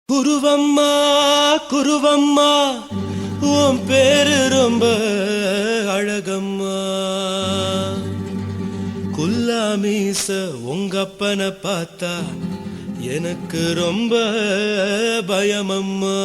குருவம்மா குருவம்மா உன் பேரு ரொம்ப அழகம்மா. குல்லாமீச உங்கப்பனை பார்த்தா எனக்கு ரொம்ப பயமம்மா.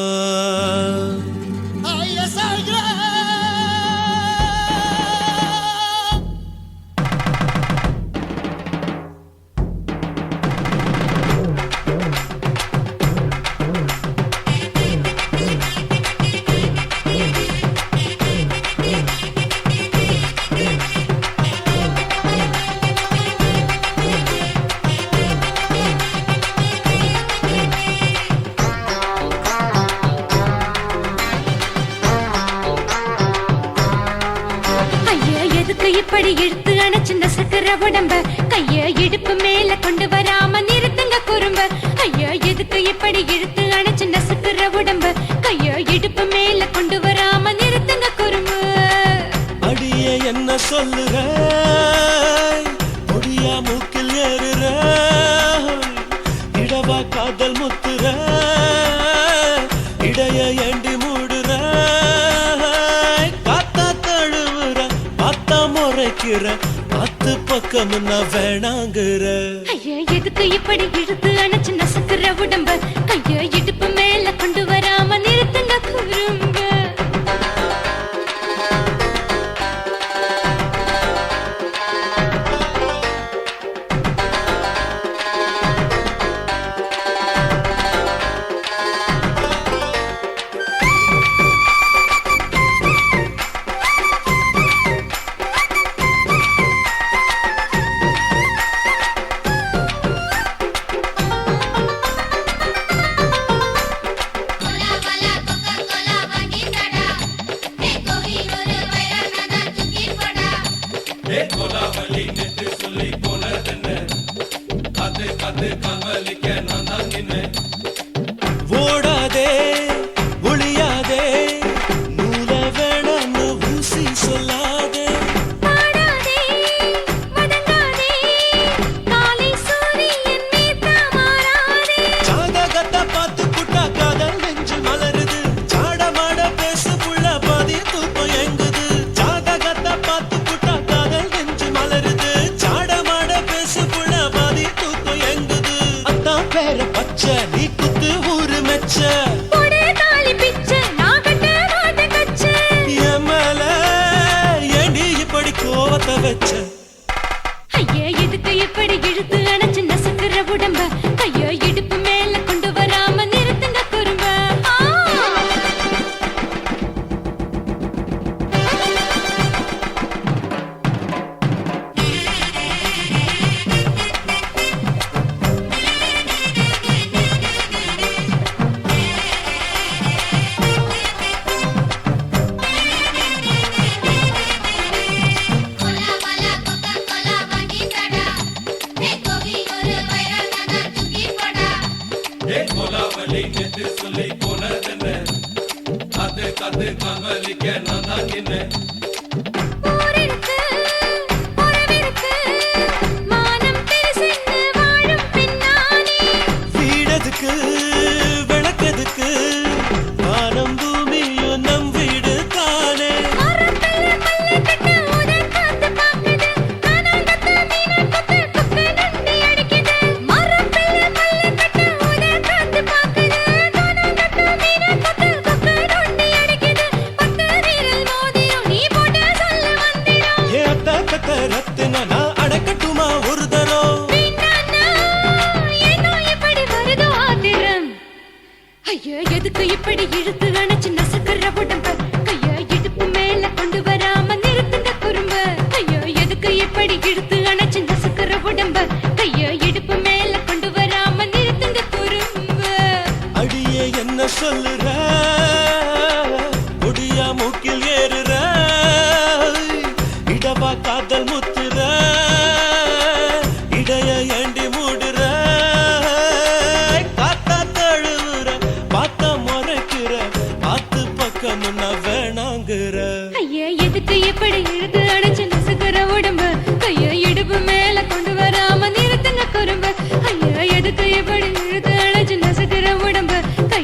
இப்படி இழுத்து அணைச்சிருந்த சக்கர உடம்ப கைய இடுப்பு மேல கொண்டு வராம நிறுத்துங்க குறும்ப. ஐயா எதுக்கு இப்படி இழுத்து அணைச்சிருந்த சக்கர உடம்ப கைய இடுப்பு மேல கொண்டு வராம நிறுத்துங்க குறும்பு. அடிய என்ன சொல்லுற முடியா மூக்கில் ஏறுற இடவா காதல் முத்துற இடைய ஏண்டி மூடுற காத்தா தழுவுற பார்த்தா முறைக்கிற பத்து பக்கம் நான் வேணாங்குற. ஐயா எதுக்கு இப்படி இழுத்து அணைச்சு நசுக்குற உடம்ப கைய இடுப்பு மேல கொண்டு வராம நிறுத்துங்க குறும்ப. ஓடாதே ஒளியாதே நூல வேணான்னு ஊசி சொல்லாதே ஜாதகத்தை பார்த்து புட்டா காதல் நெஞ்சு மலருது சாடமாட பேசு புள்ள பாதி தூக்கம் எங்குது. ஜாதகத்தை பார்த்து புட்டா காதல் நெஞ்சு மலருது சாடமாட பேசு புள்ள பாதி தூக்கம் எங்குது. அத்தான் பேர பச்சை நீ குத்து ஊரு மெச்ச கோவத்தை வச்ச. ஐயா எதுக்கு இப்படி இழுத்து அணைச்சு நசுக்குற உடம்ப கைய இடுப்பு மேல கொண்டு வராம நிறுத்துங்க குறும்ப. வீடதுக்கு விளக்கதுக்கு வானம் பூமியும் நம் வீடு தானே. ரத்தினா நான் அடக்கட்டுமா ஒரு தரம். ஐயா எதுக்கு இப்படி இழுத்து அணைச்சு நசுக்குற உடம்ப கைய இடுப்பு மேல கொண்டு வராம நிறுத்துங்க குறும்ப. ஐயா எதுக்கு இப்படி இழுத்து அணைச்சு நசுக்குற உடம்ப கைய இடுப்பு மேல கொண்டு வராம நிறுத்துங்க குறும்ப. அடியே என்ன சொல்லுற முடியா மூக்கில் ஏறுற இடவா காதல் முத்துற இடைய ஏண்டி மூடுற காத்தா தழுவுற பார்த்தா முறைக்கிற பார்த்து பக்கம் நான் வேணாங்குற. ஐயா எதுக்கு இப்படி இழுத்து அணைச்சு நசுக்குற உடம்ப கைய இடுப்பு மேல கொண்டு வராம நிறுத்துங்க குறும்ப. ஐயா எதுக்கு இப்படி இழுத்து அணைச்சு நசுக்குற உடம்ப கை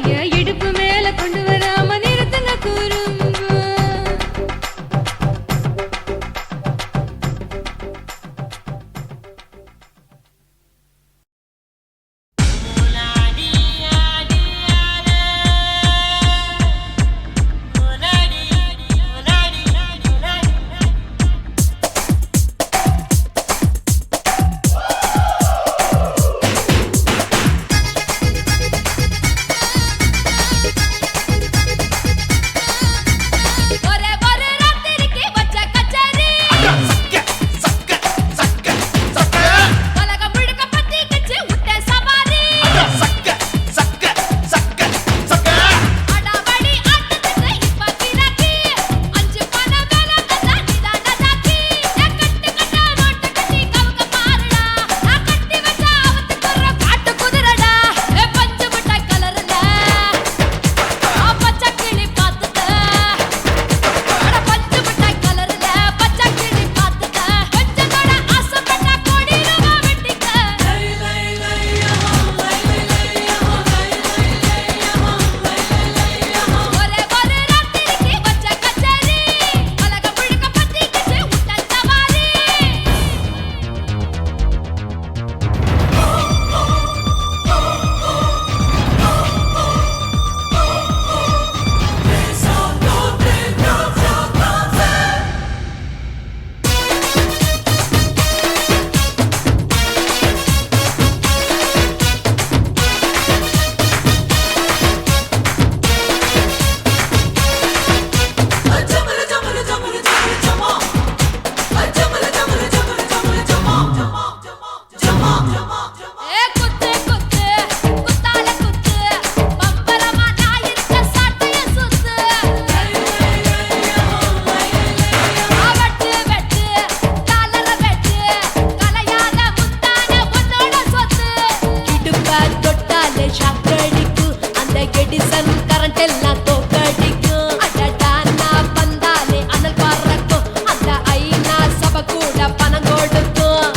எடிசன் கரண்ட் எல்லாம் தோக்கடிக்கும் அடடா நான் வந்தாலே அனல் பறக்கும் அந்த ஐநா சபை கூட பணம் கொடுக்கும்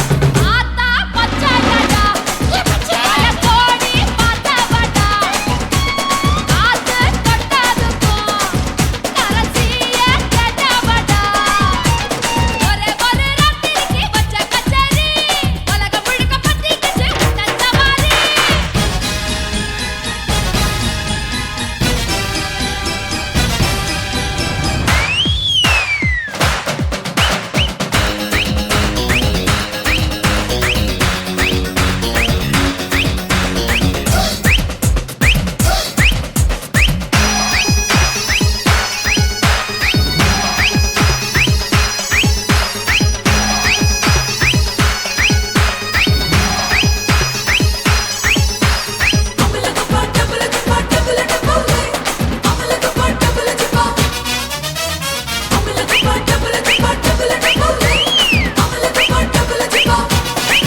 ஆத்தா பச்சைடா பச்சைய கோடி பார்த்தவடா காத்து கொட்டதுக்கும் கரசிய கேட்டவடா ஒரே ஒரு ராத்திரிக்கு வச்ச கச்சேரி உலகம் முழுக்க பத்திக்கிச்சு உன்ன சவாரி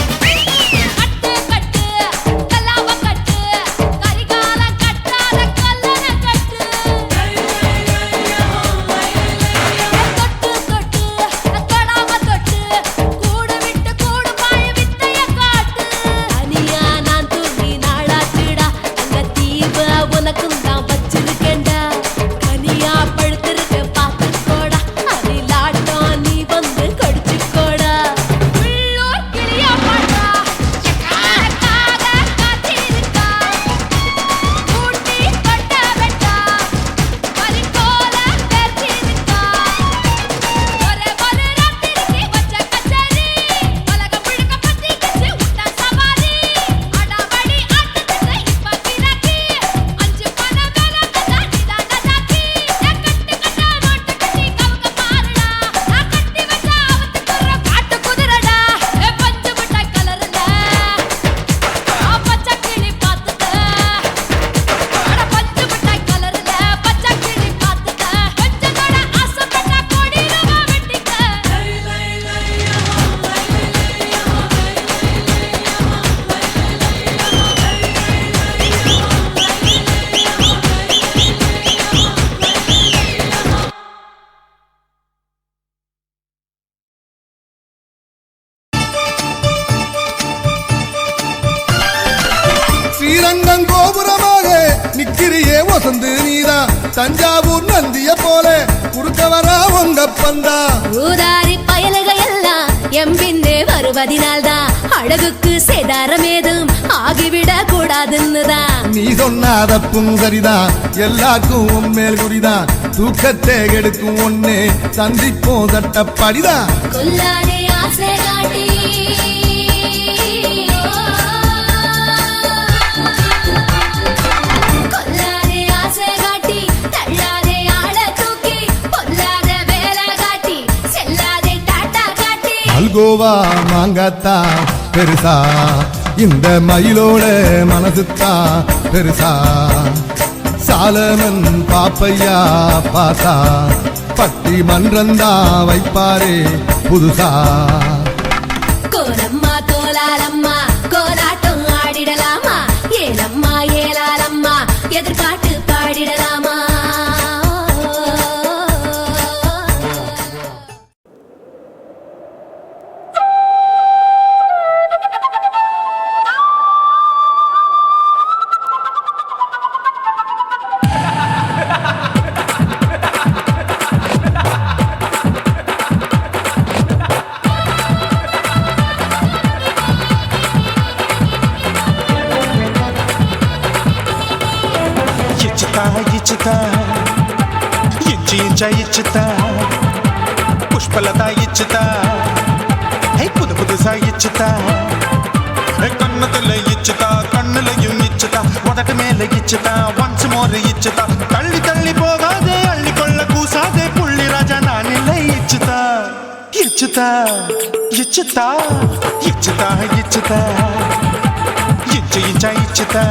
கட்டு கட்டு கல்லாவ கட்டு கரிகால கட்டாத கல்லன கட்டு தொட்டு தொட்டு தொடாம தொட்டு கூடு விட்டு கூடு பாய வித்தைய காட்டு தனியா நான் தூங்கி நாளாச்சுடா அங்க தீப உனக்கும் தான் வச்சிருக்கேன்டா கனியா பழுத்திருக்க பார்த்துக்கோடா அதிலாட்டம் நீ வந்து கடிச்சுக்கோடா உள்ளூர் கிளியா பாட்டா எக்காரக்காக காத்திருக்கா ஊட்டி கொட்ட வெட்டா பறிக்கோல பேர்த்திருக்கா ஒரே ஒரு ராத்திரிக்கு வச்ச கச்சேரி உலகம் முழுக்க பத்திக்கிச்சு உன்ன சவாரி அடாவடி ஆட்டத்துக்கு இப்ப கிராக்கி அஞ்சு பணம் வேணாம் நீதான் நஜாக்கி கட்டு கட்டா நோட்டு கட்டி கவுக்க பாருடா நான் கட்டி வச்ச அவத்துக்குற காட்டு குதிரடா பஞ்சு முட்டை கலர்ல பச்சை கிளி பார்த்துட்ட அட பஞ்சு முட்டை கலர்ல பச்சை கிளி பார்த்துட்ட கொஞ்சத்தோட ஆசைப்பட்ட கோடி ரூபா வெட்டிக்க ஸ்ரீரங்கம் கோபுரமாக நிக்கிறியே வசந்து நீதா தஞ்சாவூர் நந்திய போல குறுக்க வரா உங்க பந்தா ஊதாரி பயலுக எல்லாம் எம்பின்னே வருவதினால்தான் அழகுக்கு சேதாரம் ஏதும் ஆகிவிடக் கூடாதுன்னுதான் நீ சொன்னாத புங்கரிதான் எல்லாருக்கும் உன்மேல் குறிதான் தூக்கத்தை கெடுக்கும் ஒன்னே சந்திப்போம் தட்டப்படிதான் கொல்லாதே ஆசை காட்டி கொல்லாதே ஆசை காட்டி தள்ளாதே ஆள தூக்கி பொல்லாத வேலை காட்டி செல்லாதே டாட்டா காட்டி அல்கோவா மாங்காத்தா பெருசா இந்த மயிலோட மனசுத்தா பெருசா சாலமன் பாப்பையா பாசா பட்டி மன்றந்தா வைப்பாரே புதுசா கோலம்மா கோலாலம்மா கோலாட்டம் ஆடிடலாமா ஏலம்மா ஏலாலம்மா எதிர்காட்டு பாடிடலாமா ఇచ్చుతా ఇంచి ఇంచా ఇచ్చుతా పుష్పలత ఇచ్చుతా புது புதுசா இச்சுதா கண்ணத்துல இச்சுதா கண்ணுலையும் இச்சுதா உதட்டு மேல இச்சுதா ஒன்ஸ் மோர் இச்சுதா தள்ளி தள்ளி போகாதே அள்ளி கொள்ள கூசாதே புள்ளி ராஜா நான் இல்லை இச்சுதா இச்சுதா இச்சுதா இச்சுதா இச்சுதா ఇంచు ఇంచా ఇచ్చుతా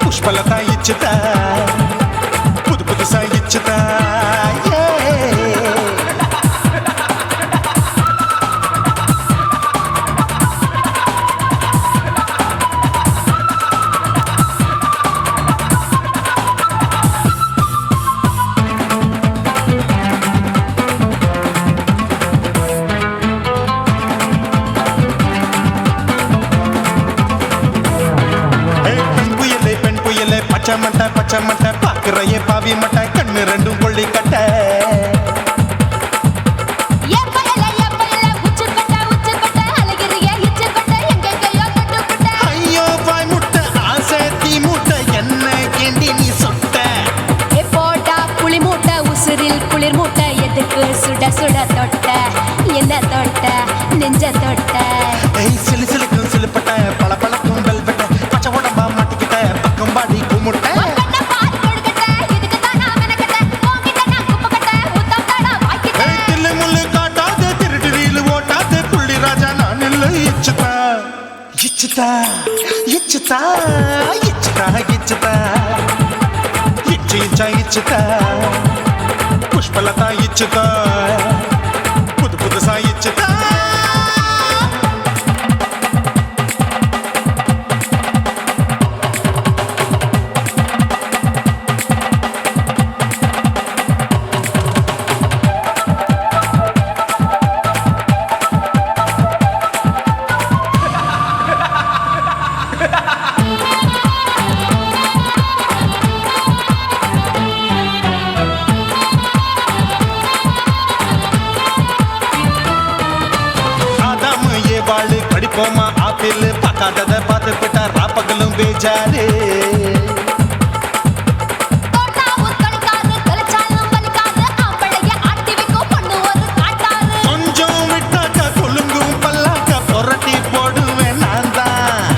పుష్పలత ఇచ్చుతా పుదు పుదుసా ఇచ్చుతా பச்சை மட்டை பாக்குறையே பாவி மட்டை கண்ணு ரெண்டும் கொள்ளி கட்ட ஐயோ பாய் முட்டை ஆசை தீ முட்டை என்ன கேண்டி நீ சொட்ட போட்டா புளி மூட்டை உசுரில் குளிர் மூட்டை எதுக்கு சுட சுட தொட்ட என்ன தொட்ட நெஞ்ச தொட்ட சிலு சிலுக்கும் சிலுப்பட்ட பல பழக்கும் வெல்வெட்ட பச்சை உடம்பா மாட்டிக்கிட்ட பக்கம் பாடி குமுட்ட தில்லு முள்ளு காட்டாது திருட்டு ஓட்டாது புள்ளி ராஜா நான் இல்லை இச்சுதா இச்சுதா இச்சுதா இச்சுதா இச்சுதா இச்சு இச்சா இச்சுதா புஷ்பலதா இச்சுதா புது புதுசா இச்சுதா படிப்போமா ஆப்பிள் பார்க்காதத பார்த்து விட்டா ராப்பகலும் பேஜாரு கொஞ்சம் விட்டாக்க கொலுங்கும் பல்லாக்க புரட்டி போடுவேன் நான் தான்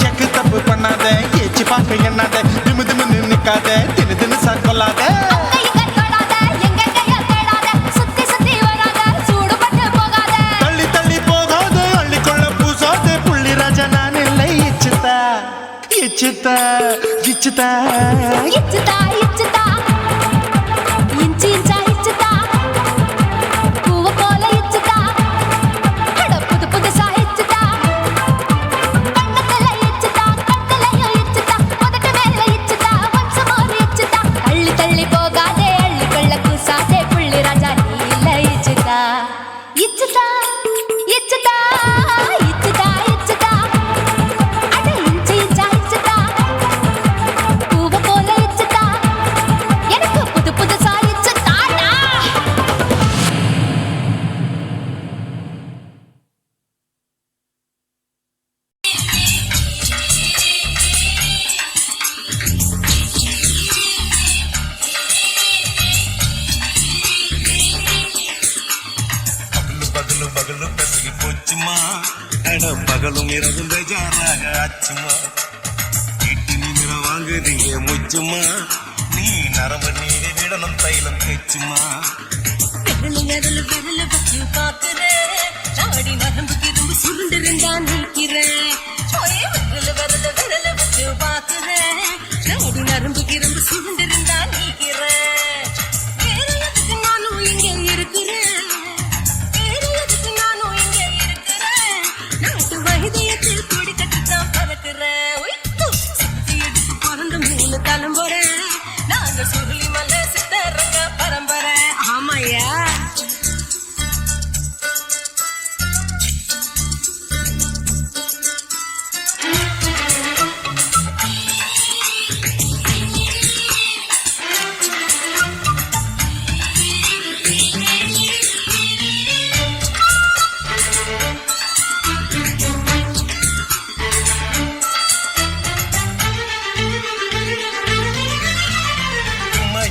எக்கு தப்பு பண்ணாத ஏச்சு பார்க்க எண்ணாத திமு திமுன்னு நிக்காத தினு தினு சாக்கொள்ளாத தள்ளி தள்ளி போகாத அள்ளிக்கொள்ள பூசாத புள்ளி ராஜா நான் இல்லை இச்சுதா இச்சுதா இச்சுதா இச்சுதா இச்சுதா இஞ்சி இஞ்சா இச்சுதா பூவ போல இச்சுதா அட புது புதுசா இச்சுதா கண்ணத்துல இச்சுதா கட்டலையும் இச்சுதா உதட்டு மேல இச்சுதா வம்சமோர் இச்சுதா தள்ளி தள்ளி போகாதே அள்ளி கொள்ள கூசாதே புள்ளி ராஜா நீ இல்ல இச்சுதா இச்சுதா இச்சுதா இச்சுதா இச்சுதா அட இஞ்சி இஞ்சா இச்சுதா பூவ போல இச்சுதா எனக்கு புது புதுசா இச்சுதாடா பகலும் பகலும் பசகி போச்சுமா அட பகலும் இரவும் பெஜாராக ஆச்சுமா வீட்டு நிமிர வாங்குறீங்க முச்சுமா நீ நரம்பு நீரை விடணும் தைலம் பேச்சுமா விரல வச்சு பாக்குறேன் நாடி நரம்பு திரும்பு சுருண்டு இருந்தா நிற்கிறேன் விரல வச்சு பாக்குறேன் நாடி நரம்பு திரும்பு சுருண்டு இருந்தா நிற்கிறேன் வேற எதுக்கு நானும் இங்க இருக்கிறேன் வேற எதுக்கு நானும் இங்க இருக்கிறேன் நாட்டு வைத்தியத்தில் கொடி கட்டித்தான் பறக்கிறேன் சுத்தி எடுத்து பிறந்த மூணு தலைமுறை நாங்க சுருளி மலை சித்தரங்க பரம்பரை ஆமாயா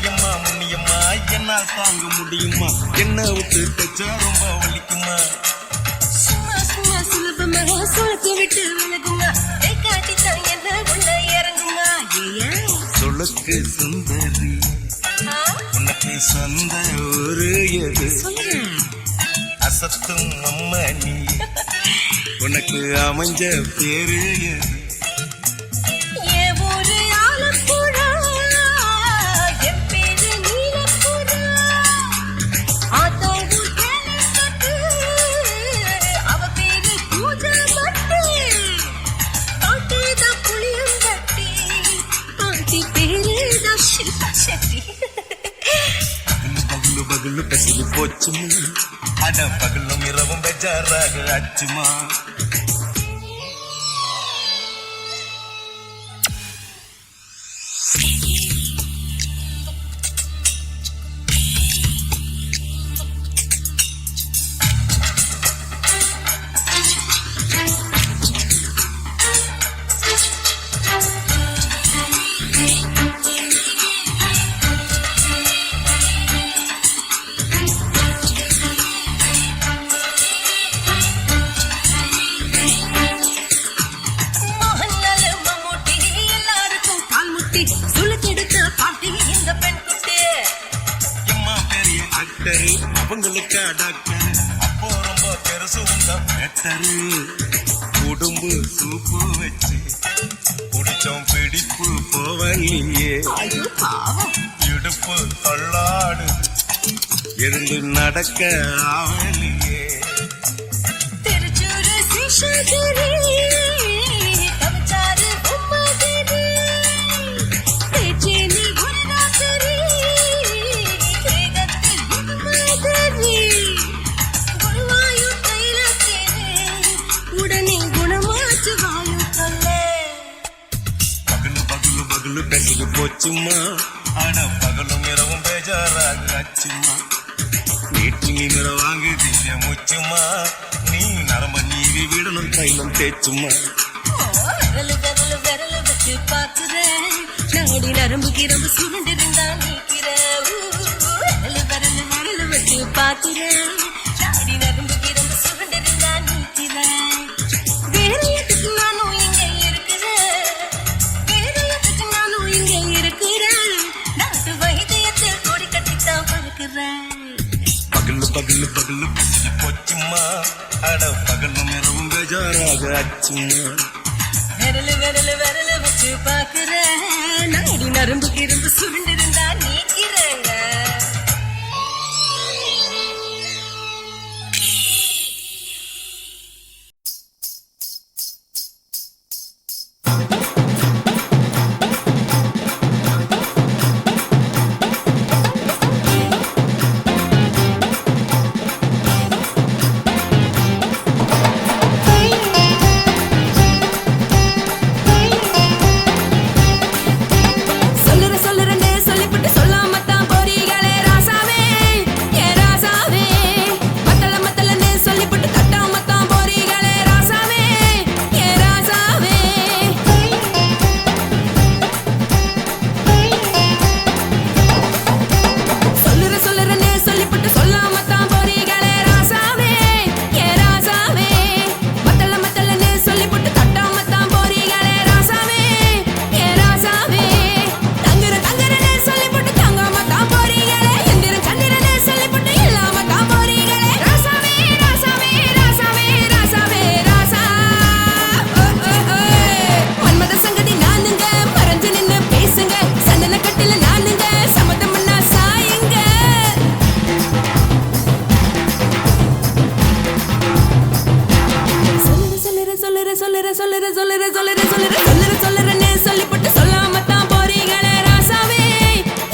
எம்மா முன்னியம்மா என்னால் தாங்க முடியுமா என்ன விட்டு தச்சா ரொம்ப வலிக்குமா சும்மா சும்மா சுலபமா சுழத்து விட்டு விலகுமா காட்டித்தான் என்ன உள்ள இறங்குமா ஏயா சொலுக்கு சுந்தரி உனக்கு சொந்த ஒரு எது அசத்தும் அம்மா நீ உனக்கு அமைஞ்ச பேரு எது என் ஊரு ஆலப்புழா என் பேரு நீலப்புழா ஆத்தா ஊர் கேள்விப்பட்டு அவ பேரு பூஜா மட்டு பாட்டுதான் புளியங்கட்டி பாட்டி பேரு தான் ஷில்பா செட்டி பகுலு பகுலு பகுலு பெசகி போச்சுமா அட பகலும் இரவும் பெஜாராக ஆச்சுமா அவங்களுக்கு டாக்டர் அப்போ ரொம்ப பெருசு உங்க மேட்டரு உடம்பு சூப்பு வச்சு குடிச்சோம் பிடிப்பு போவலியே இடுப்பு தள்ளாடு இருந்து நடக்க ஆவலியே பெசகி போச்சுமா ஆனா பகலும் இரவும் பேஜாராக ஆச்சுமா வீட்டு நீர வாங்குதீங்க முச்சுமா நீ நரம்ப நீவி விடணும் தைலம் தேச்சுமா விரல் வச்சு பாக்குறேன் நாடி நரம்பு கிரம்பு சுருண்டிருந்தா நீக்கிறேன் விரல் வச்சு பாக்குறேன் நாடி நரம்பு கிரம்பு சுருண்டிருந்தா நீக்கிறேன் வேற எதுக்கு நானும் இங்க இருக்கிறேன் வேற எதுக்கு நானும் இங்க இருக்கிறேன் நாட்டு வைத்தியத்தில் கொடி கட்டித்தான் பறக்கிறேன் பகலு பகலு பகலு பெசகி போச்சுமா அட பகலும் இரவும் பேஜாராக ஆச்சுமா விரல் வச்சு பாக்குறேன் நாடி நரம்பு கிரம்பு சுருண்டிருந்தா நீக்கிறேங்க சொல்லுறேன்னு சொல்லிப்பட்டு சொல்லாமத்தான் போறீங்களே ராசாவே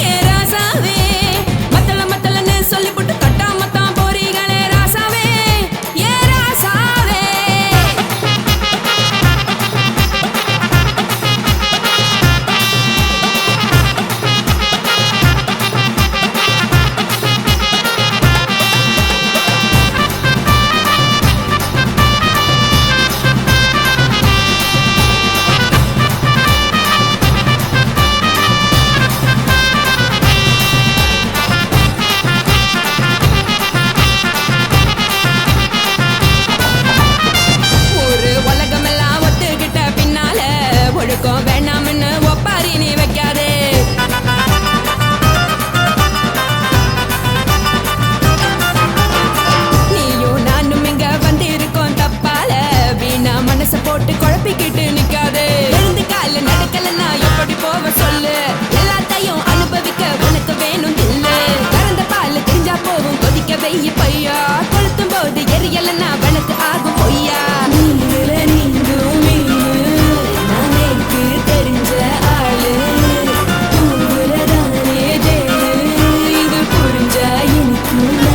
ஏ ராசாவே மத்தலன்னு சொல்லிப்பட்டு கட்டாமத்தான் போறீங்களே ராசாவே ஏ ராசாவே வேணாம்னு ஒப்பாரி நீ வைக்காதே நீயும் நானும் இங்க வந்து இருக்கோம் தப்பால வீணா மனச போட்டு குழப்பிக்கிட்டு நிக்காதே எழுந்து கால நடக்கலன்னா எப்படி போவ சொல்லு எல்லாத்தையும் அனுபவிக்க உனக்கு வேணும் இல்ல கறந்த பால் தெரிஞ்சா போவும் கொதிக்க வெய்ய பையா கொளுத்தும் போது எரியலன்னா வனக்கு ஆகும் பொய்யா நீங்கள நீங்கும் தெரிஞ்ச ஆளு உங்களதானே தேடு இது புரிஞ்சா எனக்கு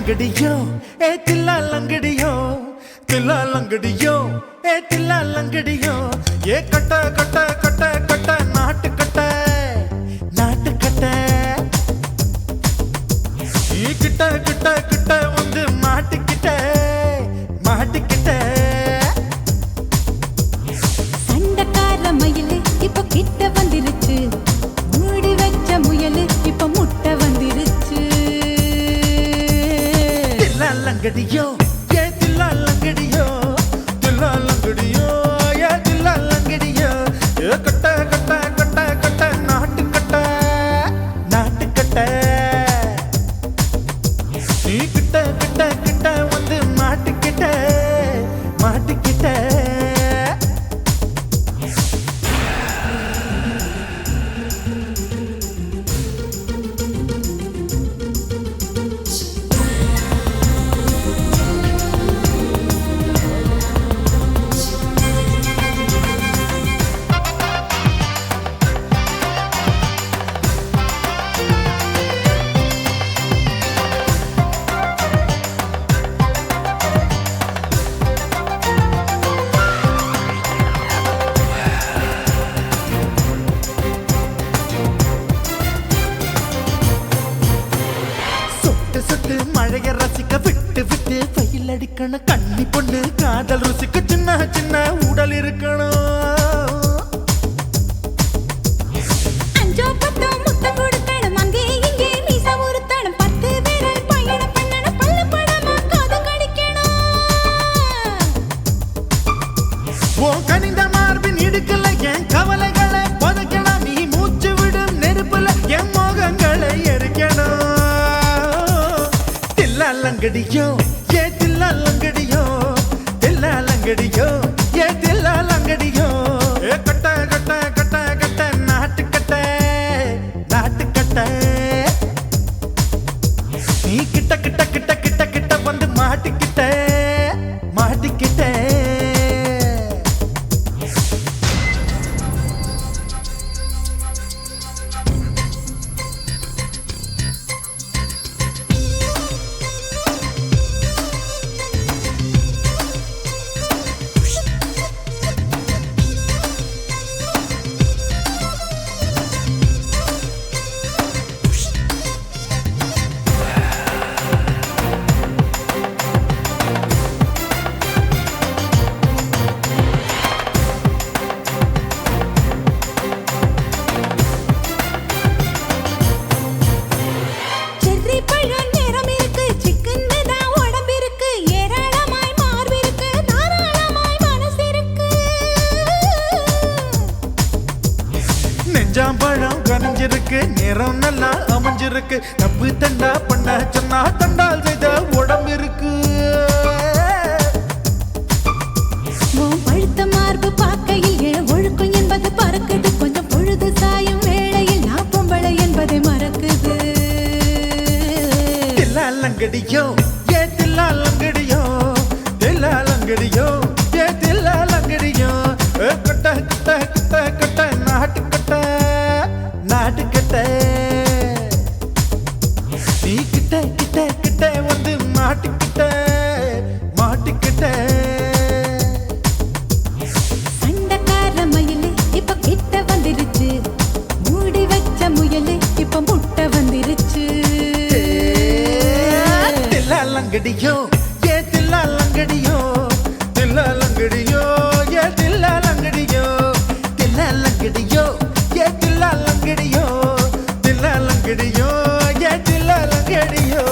லங்கடியோ ஏ தில்லா லங்கடியோ தில்லா லங்கடியோ ஏ தில்லா லங்கடியோ ஏ கட்ட கட்ட கட்ட கட்ட நாட்டு கட்ட நாட்டு கட்ட நீ கிட்ட கிட்ட கிட்ட வந்து மாட்டிக்கிட்ட மாட்டிக்கிட்ட சண்டக்கார மயிலு இப்ப கிட்ட வந்துருச்சு மூடி வச்ச முயலு இப்ப முட்டை வந்துருச்சு தில்லா லங்கடியோ ஏ தில்லா லங்கடியோ தில்லா லங்கடியோ ஏ தில்லா லங்கடியோ ஏ கட்ட கட்ட கட்ட கட்ட நாட்டு கட்ட நாட்டு கட்ட நீ கிட்ட கிட்ட கிட்ட வந்து மாட்டிக்கிட்ட மாட்டிக்கிட்ட சொட்டு சொட்டு மழைய ரசிக்க விட்டு விட்டு வெயில் அடிக்கணும் கண்ணி பொண்ணு காதல் ருசிக்க சின்ன சின்ன உடல் இருக்கணும் அஞ்சோ பத்தோ முத்தம் கொடுக்கணும் அங்கே இங்கே மீசா உருத்தணும் 10 விரல் பயணம் பண்ணணும் பல்ல படமா காது கடிக்கணும் உன் கனிந்த மார்பின் இடுக்கல என் கவலைகளை புதைக்கணும் நீ மூச்சு விடும் நெருப்புல என் மோகங்களை எரிக்கணும் தில்லா லங்கடியோ ஏ தில்லா லங்கடியோ தில்லா லங்கடியோ ஏ தில்லா லங்கடியோ ஏ கட்ட கட்ட கட்ட கட்ட நாட்டு கட்ட நாட்டு கட்ட நீ கிட்ட கிட்ட கிட்ட கிட்ட கிட்ட வந்து மாட்டிக்கிட்ட மாட்டிக்கிட்ட செர்ரி பழம் நிறம் இருக்கு சிக்கன்னு தான் உடம்பு இருக்கு ஏராளமாய் மார்பு இருக்கு தாராளமாய் மனசு இருக்கு நெஞ்சாம்பழம் கனிஞ்சிருக்கு நிறம் நல்லா அமைஞ்சிருக்கு தப்பு தண்டா பண்ண சொன்னா தண்டால் செய்த உடம்பு இருக்கு உன் பழுத்த மார்பு பார்க்கையில் என் ஒழுக்கம் என்பது பறக்குது கொஞ்சம் பொழுது சாயும் வேளையில் நான் பொம்பளை என்பதை மறக்குது தில்லா லங்கடியோ ஏ தில்லா லங்கடியோ தில்லா லங்கடியோ ஏ தில்லா லங்கடியோ ஏ கட்ட கட்ட கட்ட கட்ட நாட்டு கட்ட நாட்டு கட்ட நீ கிட்ட கிட்ட கிட்ட வந்து மாட்டிக்கிட்ட மாட்டிக்கிட்ட சண்டக்கார மயிலு இப்ப கிட்ட வந்துருச்சு மூடி வச்ச முயலு இப்ப முட்டை வந்துருச்சு தில்லா லங்கடியோ ஏ தில்லா லங்கடியோ தில்லா லங்கடியோ ஏ தில்லா லங்கடியோ தில்லா லங்கடியோ ஏ தில்லா லங்கடியோ தில்லா லங்கடியோ ஏ தில்லா லங்கடியோ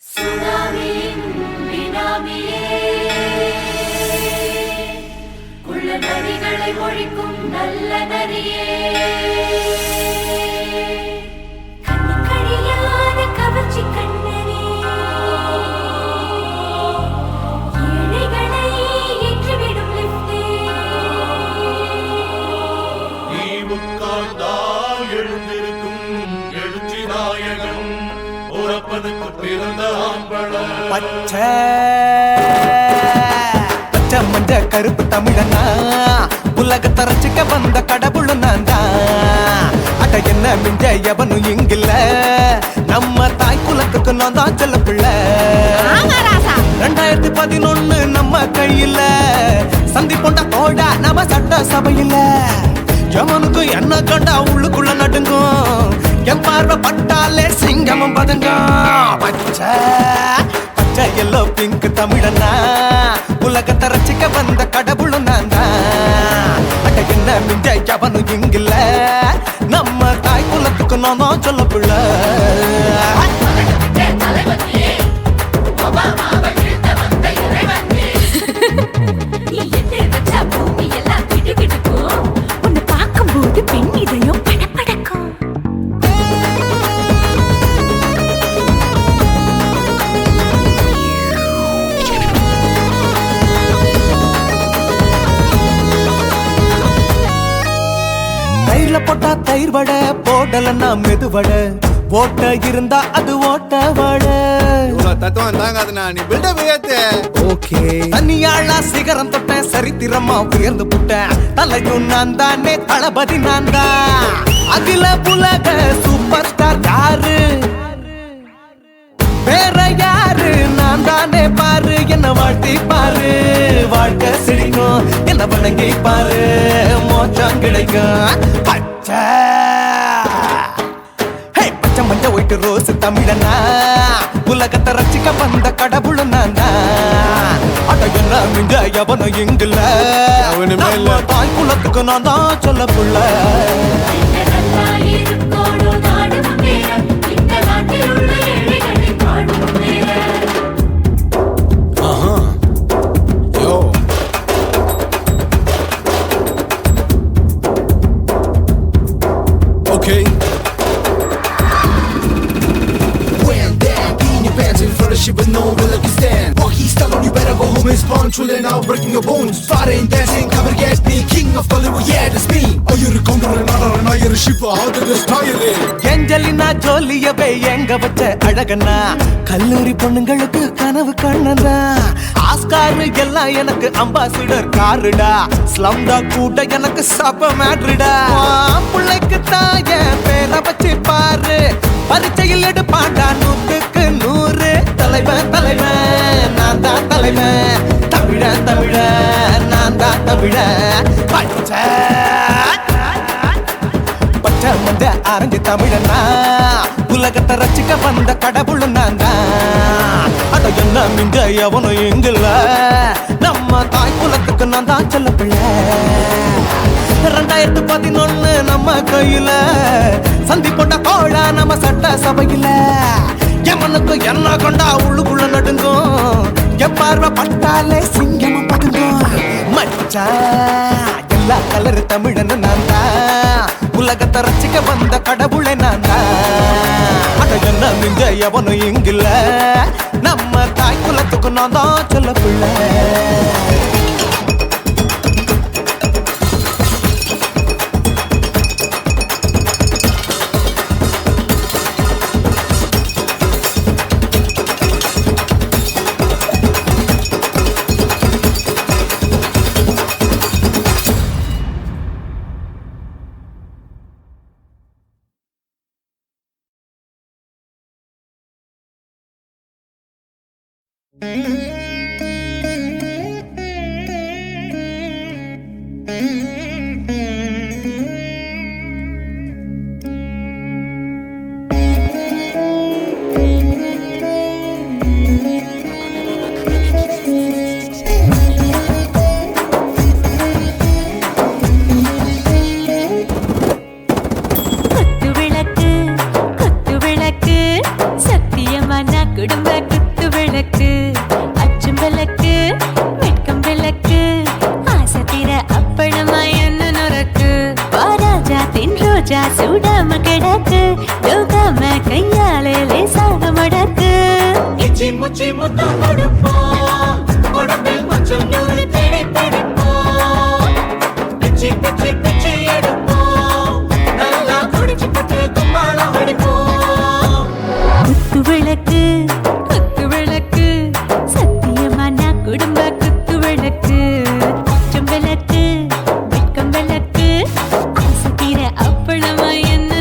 சுனாமியின் பினாமியே குள்ள நரிகளை ஒழிக்கும் நல்ல நரியே கண்ணு கழியாத கவர்ச்சி கண்ணனே ஏழைகளை ஏற்றிவிடும் லிப்டே நீ உட்கார்ந்தால் எழுந்திருக்கும் எழுச்சி நாயகன் உறப்பனுக்கு பிறந்த ஆம்பள பச்சை பச்சை மஞ்ச கருப்பு தமிழனா உலக தரச்சுக்க வந்த கடவுளும் நான் தான் அட அட என்ன மிஞ்ச எவனும் இங்கில்ல நம்ம தாய் குலத்துக்கு நான் தான் செல்ல பிள்ளை 2011 நம்ம கையில சந்தி போண்டா தோடா நம்ம சட்ட சபையில எவனுக்கு என்ன கண்டா உள்ளுக்குள்ள நடுங்கும் என் பார்வை பட்டாலே சிங்கமும் பதுங்கும் பச்சை பச்சை எல்லோ பிங்க் தமிழனா உலகத்தை ரசிக்க வந்த கடவுளும் நான் தான் அட என்ன மிஞ்ச எவனும் இங்கில்ல நம்ம தாய் குலத்துக்கு நான் தான் சொல்ல பிள்ளை உன்னை பார்க்கும்போது பெண் இதயம் படபடக்கும். தயிர்ல போட்டா தயிர் வடை போடலன்னா மெதுவடை ஓட்ட இருந்தா அது ஓட்ட வடை தத்துவம் தாங்காதுண்ணா நீ பில்டப் ஏத்து ஓகே தனியாளா சிகரம் தொட்டேன் சரித்திரமா உயர்ந்து புட்டேன் தலையும் நான் தானே தளபதி நான் தான் அகில உலக சூப்பர் ஸ்டார் யாரு வேற யாரு நான் தானே பாரு என்ன வாழ்த்தி பாரு வாழ்க்கை சிரிக்கும் என்ன வணங்கி பாரு மோச்சம் கிடைக்கும் பச்சை பச்சை மஞ்ச ஒயிட்டு ரோஸ் தமிழனா உலகத்தை ரசிக்க வந்த கடவுள் நான் அட என்ன மிஞ்ச எவனும் இங்கில்ல நம்ம தாய் குலத்துக்கு நான் தான் சொல்ல புள்ள Okay. With no will you stand. Walk he's telling you better go home. His punctual and now breaking your bones. Fighting, dancing, cover get me. King of Hollywood, yeah, that's me. Oh, you're a counter and not you're a shipper. How did this tire it? Angelina ஜோலியவே எங்க வச்ச அழகனா கல்லூரி பொண்ணுங்களுக்கு கனவு கண்ணனா Oscar எல்லாம் எனக்கு ambassador காருடா ஸ்லம்டா கூட எனக்கு சப மேட்ருடா பிள்ளைக்கு தாய பேரை வச்சு பாரு பரீட்சையில் எடுப்பாண்டா 100க்கு 100 தலைவன் தலைவன் நான் தான் தலைவன் தமிழன் தமிழன் நான் தான் தமிழன் பச்சை பச்சை மஞ்ச ஆரஞ்சு தமிழனா உலகத்தை ரசிக்க வந்த கடவுள் நான் தான் அட என்ன மிஞ்ச எவனும் எங்கில்ல நம்ம தாய் குலத்துக்கு நான் தான் சொல்ல பிள்ளை 2011 நம்ம கையில சந்தி போட்ட தோழா நம்ம சட்ட சபையில எமனுக்கு என்ன கொண்டா உள்ளுக்குள்ள நடுங்கும் என் பார்வை பட்டாலே சிங்கமும் பதுங்கும் மச்சா எல்லா கலர் தமிழன்னு நான் தான் உலகத்தை ரசிக்க வந்த கடவுளை நான் தான் அட என்ன மிஞ்ச எவனும் இங்கில்ல நம்ம தாய் குலத்துக்கு நான் தான் சொல்ல பிள்ளை சூடாம கிடக்கு யோகாம கையாலே லேசாக மடக்கு இச்சி முச்சி முத்தம் கொடுப்போம் உடம்பில் கொஞ்சம் நூறு தேடி பிடிப்போம் பிச்சி பிச்சி பிச்சி எடுப்போம் நல்லா குடிச்சு பட்டு கும்பாலம் அடிப்போம் குத்து விளக்கு சத்தியமா நான் குடும்ப குத்து விளக்கு விளக்கு வெட்கம் விளக்கு ஆசை தீர அப்பளமா என்ன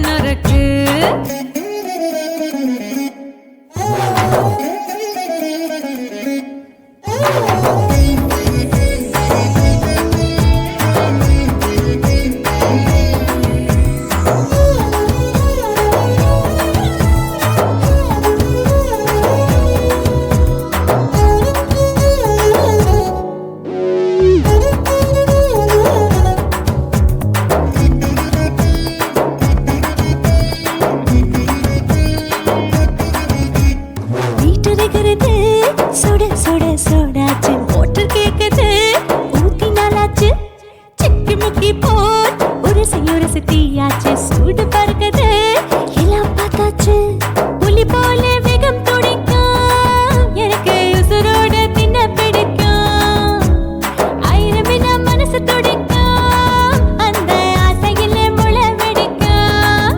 மனசு துடிக்கும் அந்த ஆசையிலே முளை வெடிக்கும்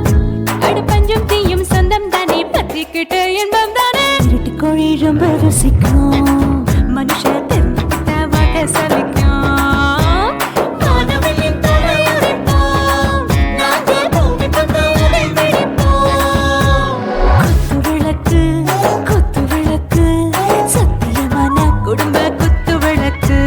அடு பஞ்சும் தீயும் சொந்தம் தானே பத்திக்கிட்ட இன்பம் தானே இருட்டு கோழி ரொம்ப ருசிக்கும் மனுஷ தெரிஞ்சுக்கிட்ட வாட்ட சலிக்கும் வானவெளியின் தலையுடைப்போம் நாங்கே பூமி பந்து உடை வெடிப்போம் குத்து விளக்கு சத்தியமான குடும்ப குத்து விளக்கு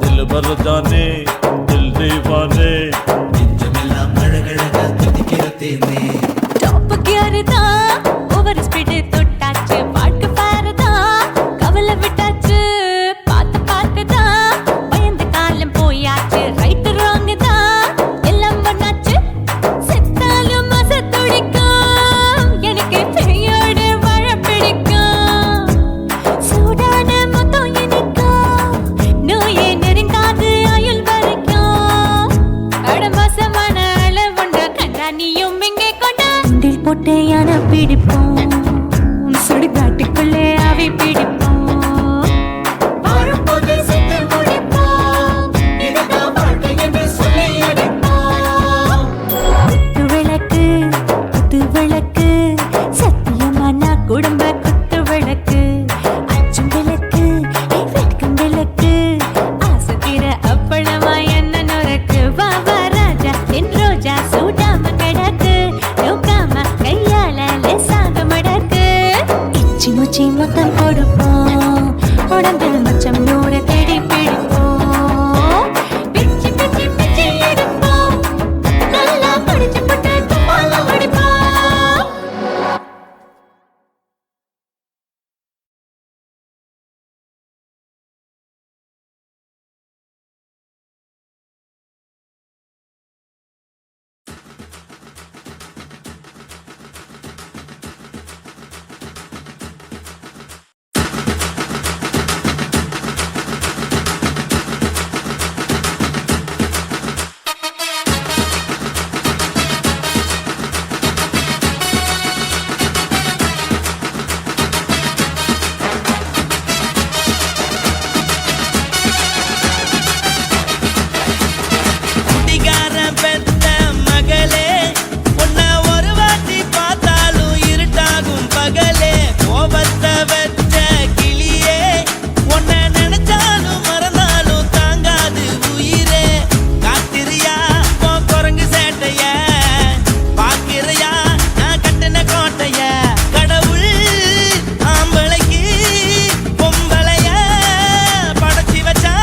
दिल भर जाने दिल दीवाने நெஞ்சமெல்லாம் அழகழகா துடிக்கிறதேனே டாப் கியர் தான் ஓவர் ஸ்பீட் தொட்டாச்சு பாட்டு பாருதான் கவலை விட்டாச்சு பார்த்து தான் பயந்து காலம் போயாச்சு ரைட் ராங் தான் எல்லாம் பண்ணாச்சு செத்தாலும் மச துடிக்கும் எனக்கு பெரியோடு வாழ பிடிக்கும் சூடான மொத்தம் எனக்கும் நோயே நெருங்காது ஆயுள் வரைக்கும் கடமசமான அளவுண்ட கண்டா நீயும் இங்கே கொண்டா உண்டில் போட்டு யானை பிடிப்போம் சுடுகாட்டுக்குள்ளே அவை பிடிப்போம் வாழும்போது செத்து முடிப்போம் இதுதான் வாழ்க்கை என்று சொல்லி அடிப்போம் குத்து விளக்கு சத்தியமான குடும்ப குத்து விளக்கு அச்சும் விளக்கு வெட்கும் விளக்கு ஆசத்திர அப்பளமா என்ன நுறக்கு வாவா ராஜா என் ரோஜா சூடாம கிடக்கு நோக்காம கையால லேசாக மடக்கு இச்சி முச்சி மொத்தம் கொடுப்போம் உடம்பில் மச்சம் நூறு தேடி பிடிப்போம் பிச்சி பிச்சி பிச்சி எடுப்போம் நல்லா படிச்சு போட்டு துப்பால ஓடிப்போம் குடிகாரன் பெத்த மகளே உன்னை ஒரு வாட்டி பார்த்தாலும் இருட்டாகும் பகலே கோபத்தை வச்ச கிளியே உன்னை நினைச்சாலும் மறந்தாலும் தாங்காது உயிரே காத்திரியா உன் குரங்கு சேட்டைய பாக்கிறையா நான் கட்டின கோட்டைய கடவுள் ஆம்பளைக்கு பொம்பளைய படைச்சி வச்சா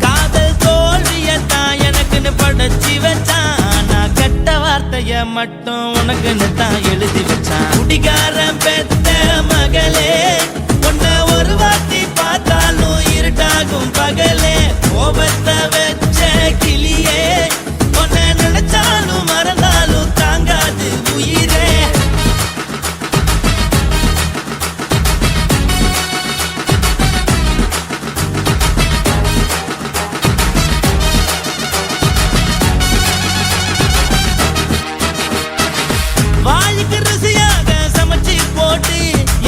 காதல் தோல்வியத்தான் எனக்குன்னு படைச்சி வச்சான் நான் கெட்ட வார்த்தைய மட்டும் உனக்குன்னு தான் எழுதி வச்சான் குடிகாரன் பெத்த மகளே உன்னை ஒரு வாட்டி பார்த்தாலும் இருட்டாகும் பகலே கோபத்தை வச்ச கிளியே உன்னை நினைச்சாலும் மறந்தாலும் தாங்காது உயிரே வாய்க்கு ருசியாக சமைச்சு போட்டு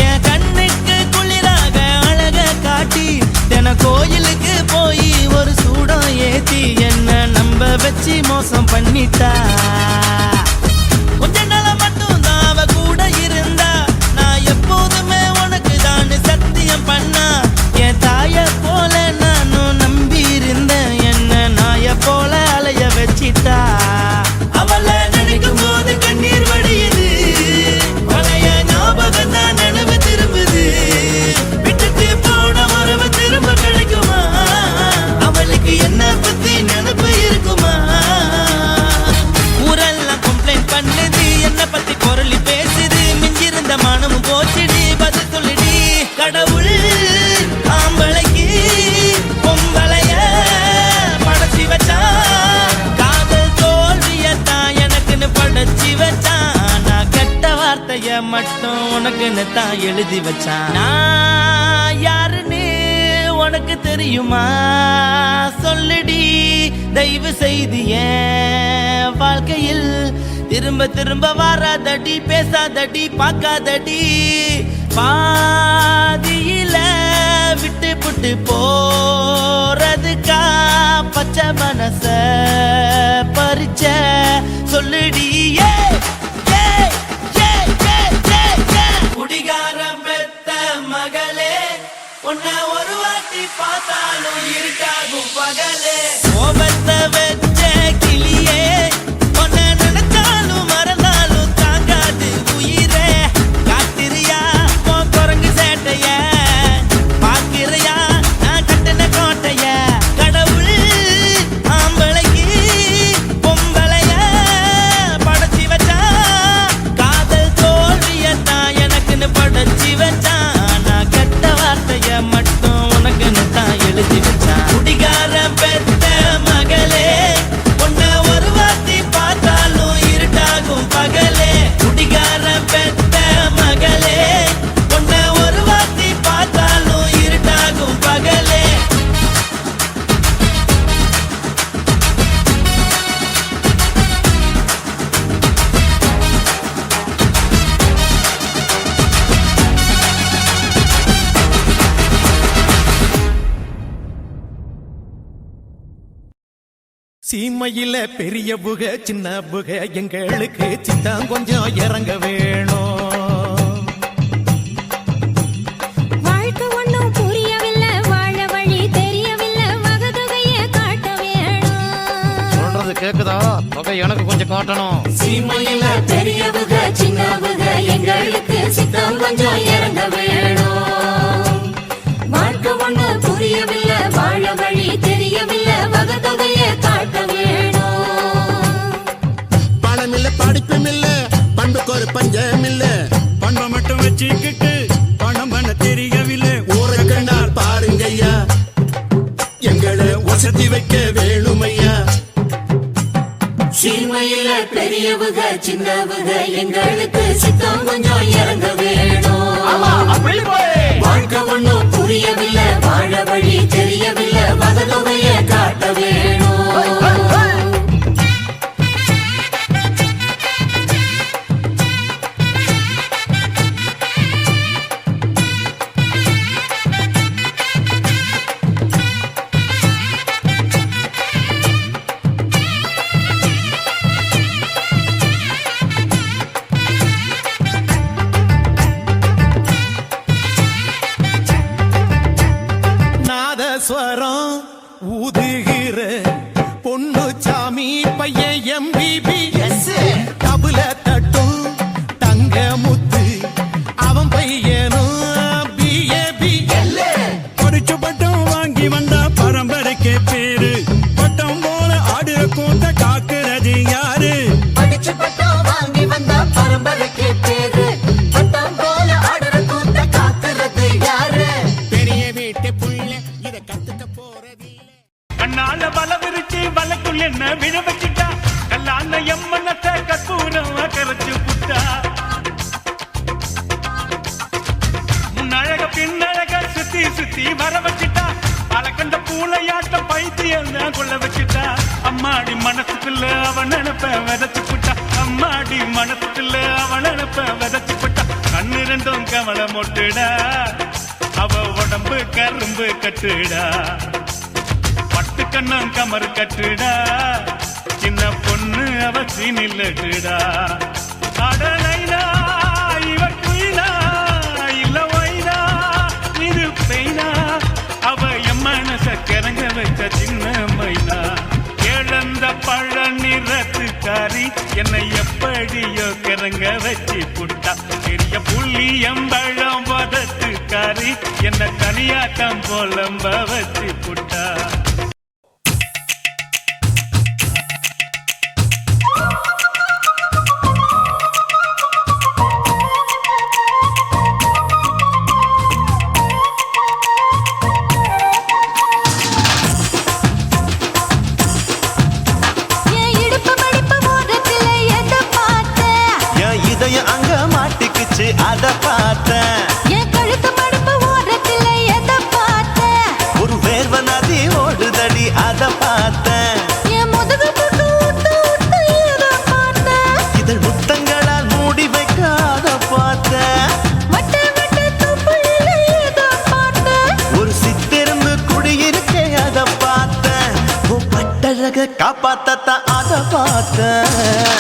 என் கண்ணுக்கு குளிராக அழக காட்டி தின கோயிலுக்கு போய் ஒரு சூடம் ஏத்தி என்ன நம்ப வச்சு மோசம் பண்ணிட்டா கொஞ்ச நாள மட்டும் தான் அவ கூட இருந்தா நான் எப்போதுமே உனக்கு தான் சத்தியம் பண்ணா என் தாய போல நானும் நம்பி இருந்தேன் என்ன நாய போல அலைய வச்சிட்டா அவளை நினைக்கும் போது கண்ணீர் வடியுது பழைய ஞாபகம் தான் நினைவு திரும்புது விட்டுட்டு போன உறவு திரும்ப கிடைக்குமா அவளுக்கு என்ன பத்தி நினைப்பு இருக்குமா ஊரெல்லாம் கம்ப்ளைண்ட் பண்ணுது என்ன பத்தி பொருளி பேசுது மிஞ்சிருந்த மானமும் போச்சுடி பதில் சொல்லுடி கடவுள் ஆம்பளைக்கு பொம்பளைய படைச்சி வச்சா காதல் தோல்வியத்தான் எனக்குன்னு படைச்சி வச்சான் நான் கெட்ட வார்த்தைய மட்டும் உனக்குன்னு தான் எழுதி வச்சான் நான் தெரியுமா சொல்லுடி தயவு செய்து என் வாழ்க்கையில் திரும்ப திரும்ப வராதடி பேசாதடி பார்க்காதடி பாதியில விட்டு புட்டு போறதுக்கா பச்சை மனச பறிச்ச சொல்லுடி குடிகாரம் பெத்த மகளே உன்னை ஒரு வாட்டி பார்த்தாலும் இருக்காகும் பகலே கோபத்தை வச்ச கிளியே உன்னை நினைச்சாலும் மறந்தாலும் தாங்காது உயிரே காத்திரியா உன் குரங்கு சேட்டைய பாக்கிறையா நான் கட்டின கோட்டைய கடவுள் ஆம்பளைக்கு பொம்பளைய படைச்சி வச்சா காதல் தோல்வியத்தான் எனக்குன்னு படைச்சி வச்சான் நான் கெட்ட வார்த்தைய மட்டும் உனக்குன்னு தான் எழுதி வச்சான் குடிகாரன் பெத்த மகளே உன்னை ஒரு வாட்டி பார்த்தாலும் இருட்டாகும் பகலே குடிகாரன் பெத்த மகளே உன்னை ஒரு வாட்டி பார்த்தாலும் இருட்டாகும் பகலே சீமையில பெரிய புக சின்ன புக எங்களுக்கு சித்தான் கொஞ்சம் இறங்க வேணும். வாழ்க்கை ஒண்ணும் புரியவில்லை வாழ வழி தெரியவில்லை வகதொகைய காட்ட வேணும் சொல்றது கேக்குதா? தொகை எனக்கு கொஞ்சம் காட்டணும். சீமையில பெரியவுக சின்னவுக எங்களுக்கு சித்தம் கொஞ்சம் இறங்க வேணும் வாழ்க்கை ஒண்ணு புரியவில்லை வாழ வழி தெரியவில்லை வகதொகைய காட்ட வேணும் பணம் இல்ல படிப்பும் இல்ல பண்புக்கு ஒரு பஞ்சம் இல்ல பண்பை மட்டும் வச்சுக்கிட்டு பணம் பண்ண தெரியவில்லை ஊரை கண்டால் பாருங்க ஐயா எங்களை வசதி வைக்க வேணுமையா சீமையில பெரியவுக சின்னவுக எங்களுக்கு சித்தம் கொஞ்சம் இறங்க வேணும் வாழ்க்கை ஒண்ணும் புரியவில்லை வாழ வழி தெரியவில்லை வகதொகைய காட்ட வேணும் நாதஸ்வரம் ஊதுகிற பொண்ணு சாமி பையன் எம்பிபி தபுல தட்டும் தங்க முத்து அவன் பையனும் பிஏபி படிச்ச பட்டம் வாங்கி வந்தா பரம்பரைக்கே பேரு பட்டம் போல ஆடுற கூட்ட காக்குறது யாரு படிச்சு பட்டம் வாங்கி வந்த பரம்பரைக்கு பேரு பட்டம் போல ஆடுற கூட்ட காக்குறது யாரு பெரிய வீட்டு புள்ள இத கத்துக்க போறது கண்ணால வல விரிச்சு வலைக்குள் என்ன விழ வச்சுட்டா கல்லான எம்மனத்தை கற்பூரம் கரைச்சு புட்டா முன்னழக பின்னழக சுத்தி சுத்தி வர வச்சுட்டா அலக்கண்ட பூளையாட்டம் பைத்தியம் கொள்ள வச்சுட்டா அம்மாடி மனசுக்குள்ள அவன் நினைப்ப விதைச்சு புட்டா அம்மாடி மனசுக்குள்ள அவன் நினைப்ப விதைச்சு புட்டா கண்ணு ரெண்டும் கமல மொட்டுடா அவ உடம்பு கரும்பு கட்டுடா பட்டு கண்ணம் கமர் கட்டுடா சின்ன பொண்ணு அவ சீனில்லட்டுடா அடலைனா இவ குயிலா இல்ல வைனா இது பெய்னா அவ என் மனச கிறங்க வச்ச சின்ன மைனா இழந்த பழ நிறத்துக்காரி என்னை எப்படியோ கிறங்க வச்சு புட்டா பெரிய புள்ளி எம்பழம் வதத்துக்காரி என்ன தனியாட்டம் போலம்ப வச்சு புட்டா என் இடுப்பு மடிப்பு ஓரத்துல எதை பார்த்த என் இதயம் அங்க மாட்டிக்குச்சு அத பார்த்தேன் என் கழுத்து மடிப்பு ஓரத்துல எதை பார்த்த ஒரு வேர்வ அழக காப்பாத்தத்தான் அத பார்த்தேன்.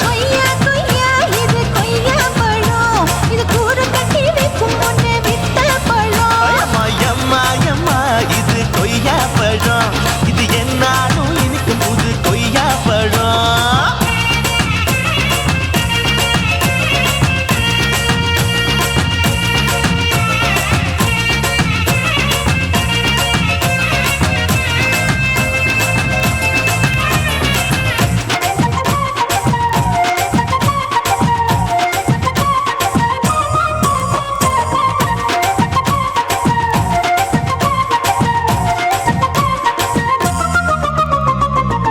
கொய்யா கொய்யா இது கொய்யா பழம், இது கூட கட்டி வைக்கும் முன்னே விட்ட பழம். அம்மா எம்மா எம்மா இது கொய்யா பழம், இது என்னாலும் இனிக்கும் புது கொய்யா பழம்.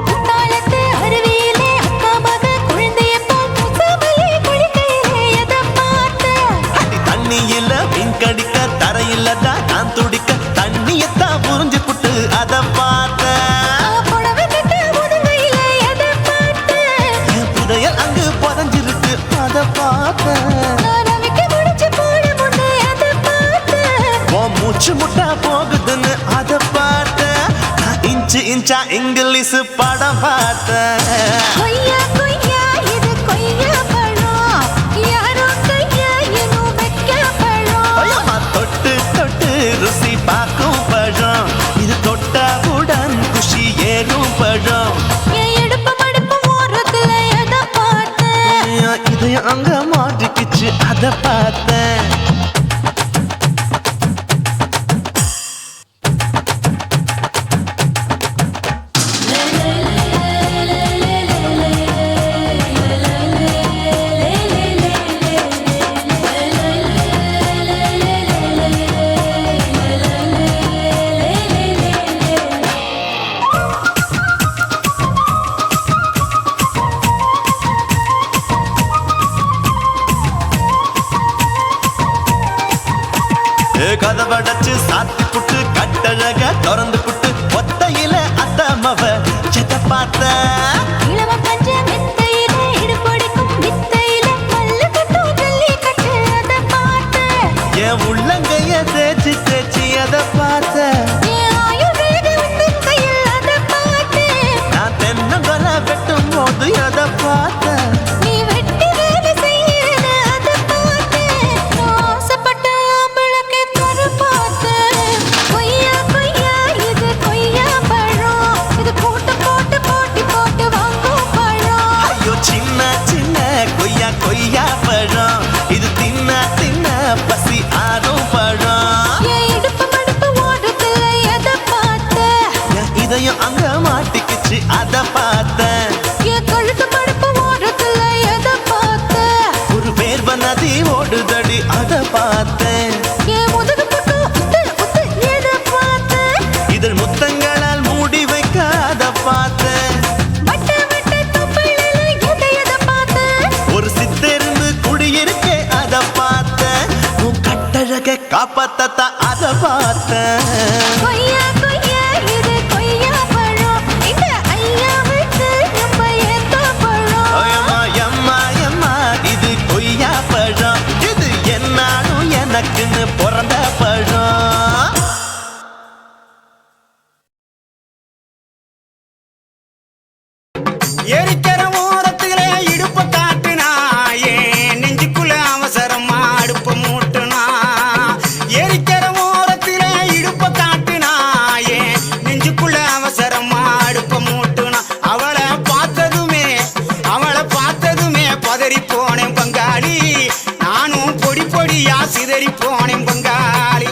குத்தாலத்து அருவியிலே அக்கா மக குழந்தைய போல் முகமலே குளிக்கையிலே எதை பார்த்தேன். அடி தண்ணியில மீன் கடிக்க தரையில தான் நான் துடிக்க தண்ணியத்தான் புரிஞ்சு புட்டு அத பார்த்தேன். புடவை கட்ட முதுகையிலே எதை பார்த்தேன். என் புதையல் அங்கு புதஞ்சிருக்கு அத பார்த்தேன். நான் அவிக்க முடிச்சு போட முன்னே எதை பார்த்தேன். உன் மூச்சு முட்டா போகுதுன்னு அத பார்த்தேன். நான் இன்ச்சு இன்ச்சா இங்கிலீஷ் படம் பார்த்தேன். கொய்யா கொய்யா இது கொய்யா பழம், யாரோ கையா இன்னும் வைக்க பழம். ஐயம்மா தொட்டு தொட்டு ருசி பார்க்கும் பழம், இது தொட்டாவுடன் குஷி ஏறும் பழம். என் இடுப்பு மடுப்பு ஓரத்துல எதை பார்த்தேன். என் இதயம் அங்க மாட்டிக்கிச்சு அத பார்த்தேன். கதவடைச்சு சாத்தி புட்டு கட்டழக திறந்து புட்டு ஒத்தையில அத்தமவ செத்த பார்த்த. இளவ பஞ்ச மெத்தையிலே இடுப்பொடிக்கும் வித்தையிலே மல்லு கட்டும் ஜல்லி கட்டு அதை பார்த்தேன். என் உள்ளங்கைய தேய்ச்சி தேய்ச்சி அத பார்த்த. என் ஆயுர்வேத உந்தன் கையில் அதை பார்த்தேன். நான் தென்னங்கொலை வெட்டும் போது அத பார்த்த. நீ வெட்டி வேலை செய்யறது அதை பார்த்தேன். நான் ஆசைப்பட்ட ஆம்பளுக்கு தர பார்த்தேன். கொய்யா கொய்யா இது கொய்யா பழம், இது கூட்டு போட்டு போட்டி போட்டு வாங்கும் பழம். ஐயோ சின்ன சின்ன கொய்யா கொய்யா பழம், இது தின்ன தின்ன பசி ஆறும் பழம். என் இடுப்பு மடுப்பு ஓரத்துல எதை பார்த்தேன். என் இதயம் அங்க மாட்டிக்கிச்சு அத பார்த்தேன். என் கழுத்து மடுப்பு ஓரத்துல எதை பார்த்தேன். ஒரு வேர்வ நதி ஓடுதடி அத பார்த்தேன். என் முதுகு பக்கம் உத்து உத்து எதை பார்த்தேன். இதழ் முத்தங்களால் மூடி வைக்க அத பார்த்தேன். வட்ட வட்ட தொப்பையில எதை பார்த்தேன். ஒரு சித்தெருந்து குடியிருக்கே அத பார்த்தேன். உன் கட்டழக காப்பாத்தத்தான் அத பார்த்தேன். கொய்யா கொய்யா இது கொய்யா பழம், இந்த ஐயாவுக்கு நம்ம ஏத்த பழம். ஐயம்மா எம்மா எம்மா இது கொய்யா பழம், இது என்னாலும் எனக்குன்னு பிறந்த பழம். எரிக்கிற ஓரத்திலே இடுப்ப காட்டுனா ஏன் நெஞ்சுக்குள்ள அவசரமா அடுப்ப மூட்டுனா. எரிக்கிற ஓரத்திலே இடுப்ப காட்டுனா ஏன் நெஞ்சுக்குள்ள அவசரமா அடுப்ப மூட்டுனா. அவளை பார்த்ததுமே பதறி போனேன் பங்காளி, நானும் பொடி பொடியா சிதறி போனேன் பங்காளி.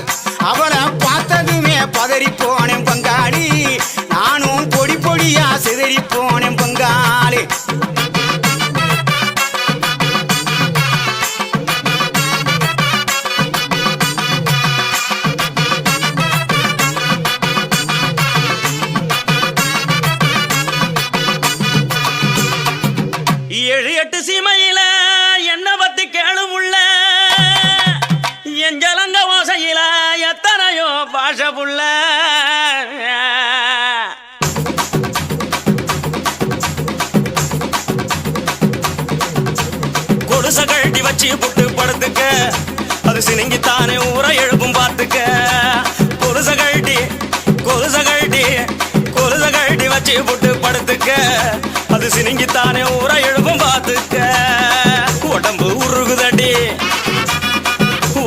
அவளை பார்த்ததுமே பதறி போனேன் பங்காளி, நானும் பொடி பொடியா சிதறி போனேன் பங்காளி. ஏழு எட்டு சீமையில என்ன பத்தி கேளும் உள்ள என் ஜலங்க ஓசையில எத்தனையோ பாஷ புள்ள. கொடுச கழட்டி வச்சு புட்டு படுத்துக்க, அது சினிங்கித்தானே ஊரை எழுப்பும் பார்த்துக்க. கொலுச கழட்டி வச்சு புட்டு படுத்துக்க, அது சினிங்கித்தானே ஊரை எழுப்பும் பார்த்துக்க. உடம்பு உருகுதடி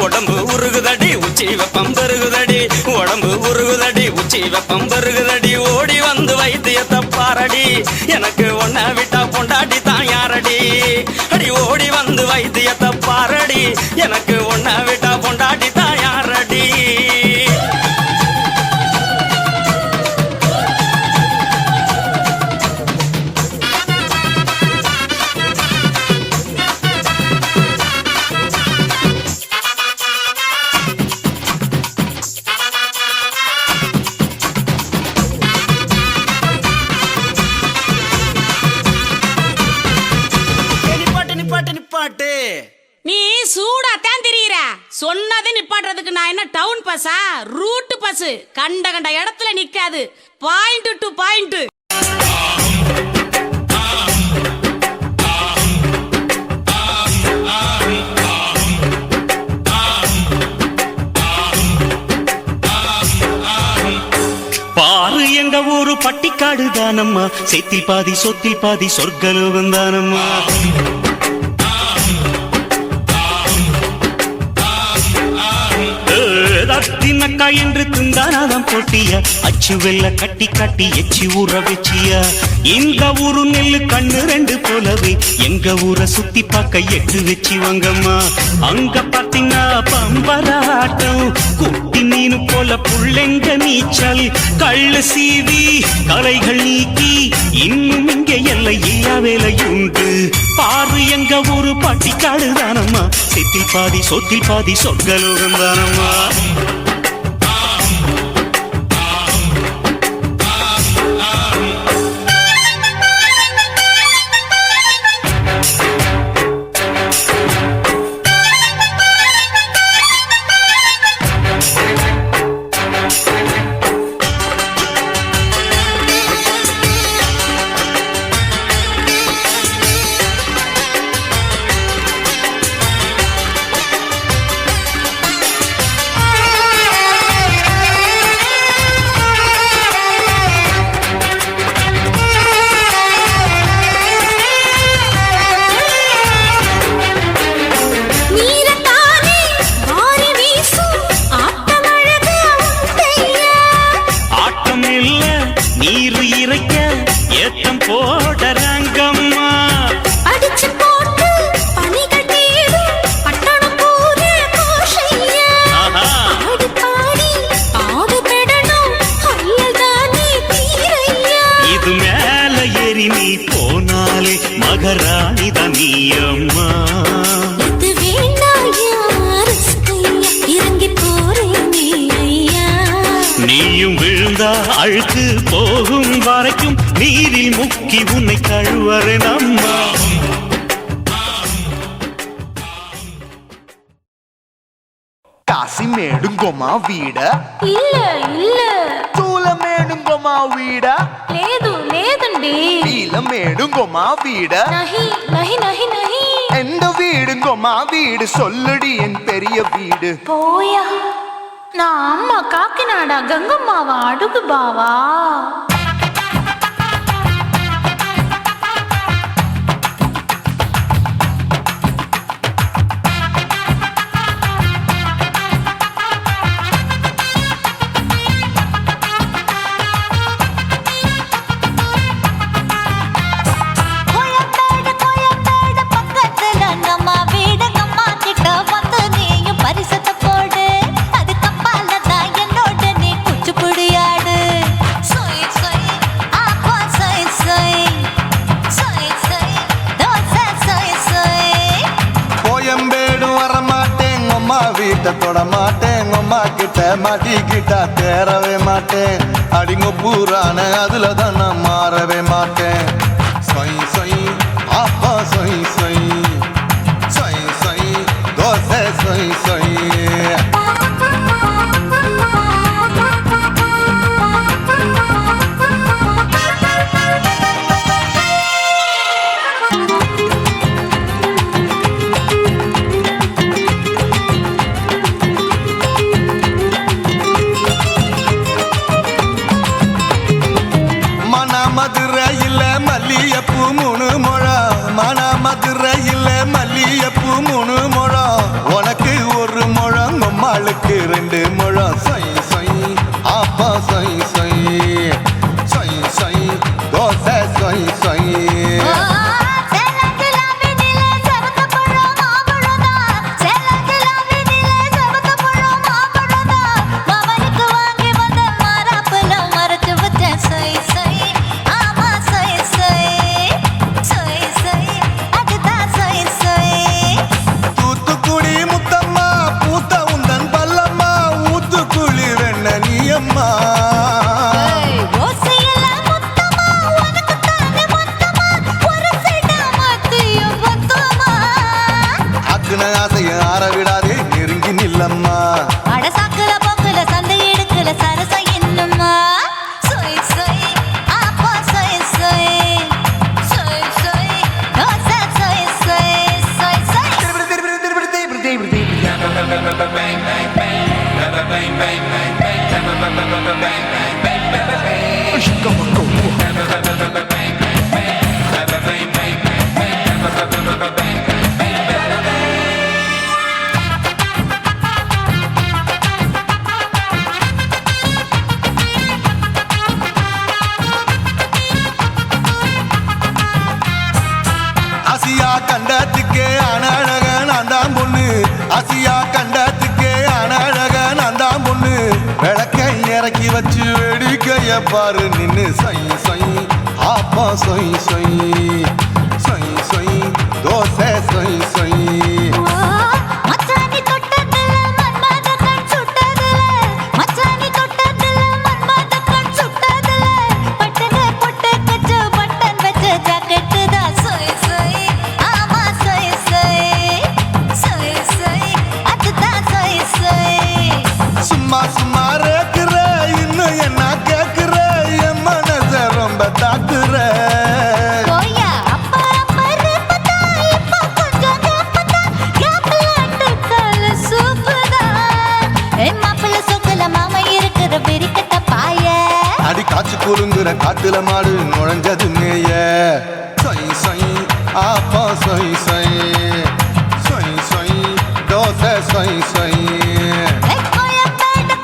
உடம்பு உருகுதடி உச்சி வெப்பம் பெருகுதடி உடம்பு உருகுதடி உச்சி வெப்பம் பெருகுதடி ஓடி வந்து வைத்தியத்தை பாரடி எனக்கு ஒன்ன விட்டா பொண்டாட்டி தான் யாரடி அடி ஓடி வந்து வைத்தியத்தை பாரடி எனக்கு ஒன்ன விட்டா பொண்டாட்டி தான் யாரடி. நிப்பாட்டு நீ சூடாத்தான் திரியிற. சொன்னது நிப்பாட்டுறதுக்கு நான் என்ன டவுன் பஸ்ஸா? Root bus. கண்ட கண்ட இடத்துல நிக்காது. Point to point. பாரு எங்க ஊரு பட்டிக்காடு தானம்மா, செத்தில் பாதி சொத்தில் பாதி சொர்க்கலோகம் தானம்மா. தின்னக்கா என்று திந்தானாதான் போட்டியா, அச்சு வெள்ள கட்டி கட்டி எச்சி ஊற வச்சியா. இந்த ஊரு நெல்லு கண்ணு ரெண்டு போலவே எங்க ஊரை சுத்தி பார்க்க எட்டு வச்சு வாங்கம்மா. அங்க பாத்தீங்கன்னா பம்பராட்டம், குட்டி மீனு போல புள்ளெங்க நீச்சல், கள்ளு சீவி கலைகள் நீக்கி இன்னும் இங்க எல்லை இல்லா வேலையுண்டு. பாரு எங்க ஊரு பட்டிக்காடு தானம்மா, செத்தில் பாதி சொத்தில் பாதி சொர்க்கலோகம் தானம்மா. நீரு இறைக்க ஏத்தம் போடறாங்கம்மா. அடிச்சு போட்டு பனிகள் தேடும் பட்டணம் போற கோஷையா. ஆடி பாடி பாடு பெடணும் அல்லதானே தீரையா. இது மேல ஏறி நீ போனாலே மகராணி தனியம்மா. இது வேண்டாயா ரஸ்கையா, இறங்கி போறேன் நீ ஐயா. நீயும் விழுந்தா அழுக்கு போகும் வரைக்கும் நீரில் முக்கி உன்னை கழுவறேன் அம்மா. காசி மேடுங்கோமா வீட இல்ல இல்ல. తూల మేడుంగోమా వీడ లేదు లేదండి. నీల మేడుంగోమా వీడ నహి నహి నహి నహి. எந்த வீடுங்கோமா வீடு சொல்லுடி என் பெரிய வீடு. போயா, நான் அம்மா காக்கிநாடா கங்கம்மாவா அடுகு பாவா. வீட்டை தொட மாட்டேன், அம்மா கிட்ட மாட்டிக்கிட்டா தேரவே மாட்டேன். அடிங்க பூரான அதுல தான் நான் மாறவே மாட்டேன். சொய் சொய் ஆப்பா சொய் சொய் சொய் சொய் தோசை சொய் சொய். ஆப்பம் சொய் சொய் சொய் சொய் தோசை சொய் சொய் தூத்துக்குடி முத்தம்மா பூத்த உந்தன் பல்லம்மா ஊத்துக்குழி வெண்ண நீயம்மா அக்குன ஆசைய ஆற விடாதே நெருங்கி நில்லம்மா அடசாக்குல போக்குல சந்தை எடுக்கல சரச என்னம்மா சொய் சொய் ஆப்பா சொய் சொய் சொய் சொய் தோசை சொய் சொய் சொய் சொய் ஆசியா கண்டத்துக்கே அனழக நான் தான் பொண்ணு ஆசியா கண்டத்துக்கே அனழக நான் தான் பொண்ணு விளக்கை இறக்கி வச்சு வேடிக்கைய பாரு நின்னு சொய் சொய் ஆப்பா சொய் சொய் சொய் சொய் தோசை சொய் சொய் மச்சானி தொட்டதுல மன்மத கண் சுட்டதுல மச்சானி தொட்டதுல மன்மத கண் சுட்டதுல பட்டன பொட்டு கச்சு பட்டன் வச்ச ஜாக்கெட்டு தான் சொய் சொய் ஆமா சொய் சொய் சொய் சொய் அதுதான் சொய் சொய் சும்மா சும்மா ரேக்குற இன்னும் என்ன கேக்குற என் மனச ரொம்ப தாக்குற போயா அப்பா அப்பா ரப்பதா இப்ப கொஞ்சம் ரப்பதா யாப்பலாட்டு கால சூப்பதா என் மாப்பிள்ள சொக்கல மாமா இருக்கிற வெறிக்கட்ட பாய அடி காய்ச்சி குலுங்குற காட்டுல மாடு நுழைஞ்சது மேய சொய் சொய் ஆப்பா சொய் சொய் சொய் சொய் தோசை சொய் சொய்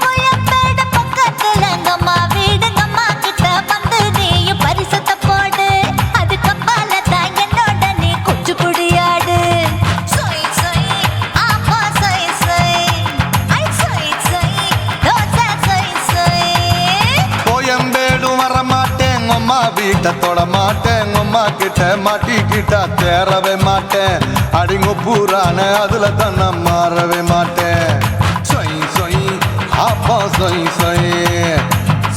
கோயம்பேடு பக்கத்துல எங்கம்மா வீடு அம்மா கிட்ட வந்து நீயும் பரிசத்தை போடு அது கப்பால தான் என்னோட நீ குச்சி குடியாடு சொய் சொய் ஆப்பா சொய் சொய் ஐ சொய் சொய் தோசை சொய் சொய் கோயம்பேடு வர மாட்டேன் அம்மா வீட்டை தொட மாட்டேன் அம்மா கிட்ட மாட்டிக்கிட்டா தேரவே மாட்டேன் அடிங்க பூரான அதுல தான் நான் மாறவே மாட்டேன் சொய் சொய் ஆப்பா சொய் சொய்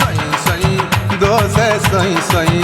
சொய் சொய் தோசை சொய் சொய்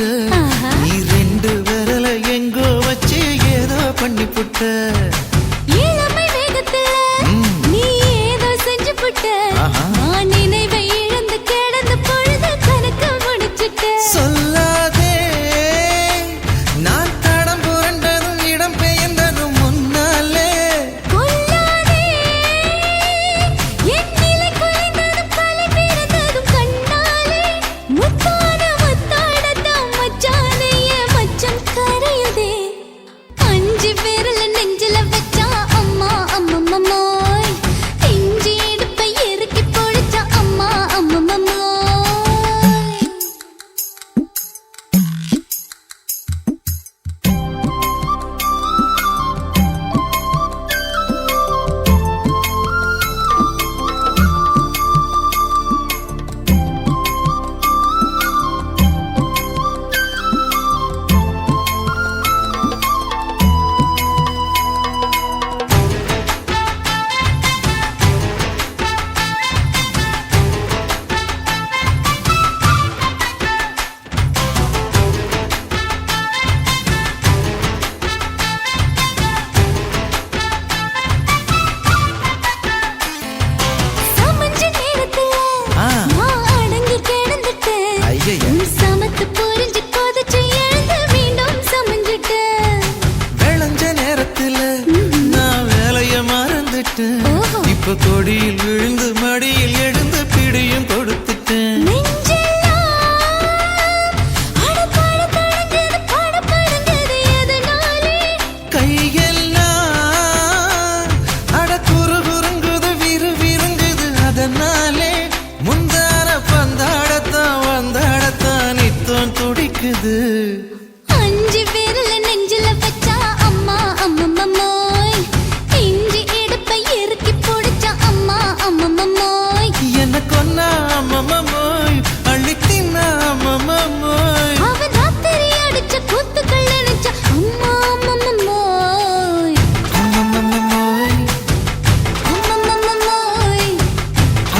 புட்ட நீ ரெண்டு விரல எங்கோ வச்சு ஏதோ பண்ணி புட்ட இளமை வேகத்துல நீ ஏதோ செஞ்சு புட்ட நான் நினைவை இழந்து கிடந்த பொழுது கணக்கு முடிச்சுட்ட சொல்லாதே நான் தடம் புரண்டதும் இடம் பெயர்ந்ததும் முன்னாலே கொல்லாதே என் நிலை குறைந்ததும் கலை பிறந்ததும் கண்ணாலே முத்தான முத்தாடத்தான் மச்சானைய மச்சம் கரையுதே அஞ்சு விரல நெஞ்சில வச்சா அம்மா அம்மம்மம்மோய் இஞ்சி இடுப்பை இறுக்கி பொழிச்சா அம்மா அம்மம்மம்மோய் சமஞ்ச நேரத்துல நான் அடங்கி கிடந்துட்டேன் ஐயைய. உன் சமத்து புரிஞ்சு கொதிச்சு எழுந்து மீண்டும் சமஞ்சிட்டேன் விளைஞ்ச நேரத்துல நான் வேலைய மறந்துட்டேன் இப்ப கொடியில் விழுந்து மடியில் எழுந்து பிடியும் கொடுத்துட்டேன் நெஞ்செல்லாம் அடப்பாட தடஞ்சது படபடஞ்சது எதனாலே கையெல்லாம் அட குறு குறுங்குது விறு விருங்குது அதனாலே முந்தார பந்தாடத்தான் வந்தாடத்தான் நித்தம் துடிக்குது அஞ்சு விரல நெஞ்சில வச்சா அம்மா அம்மம்மம்மோய் இஞ்சி இடுப்பை இறுக்கி பிடிச்சா அம்மா அம்மம்மம்மோய் என்ன கொன்னா அம்மம்மோய் அள்ளித்தின்னா அம்மம்மோய் அவன் ராத்திரி அடிச்ச கூத்துக்கள் நினைச்சா அம்மா அம்மம்மம்மோய் அம்மம்மோய் அம்மம்மம்மோய்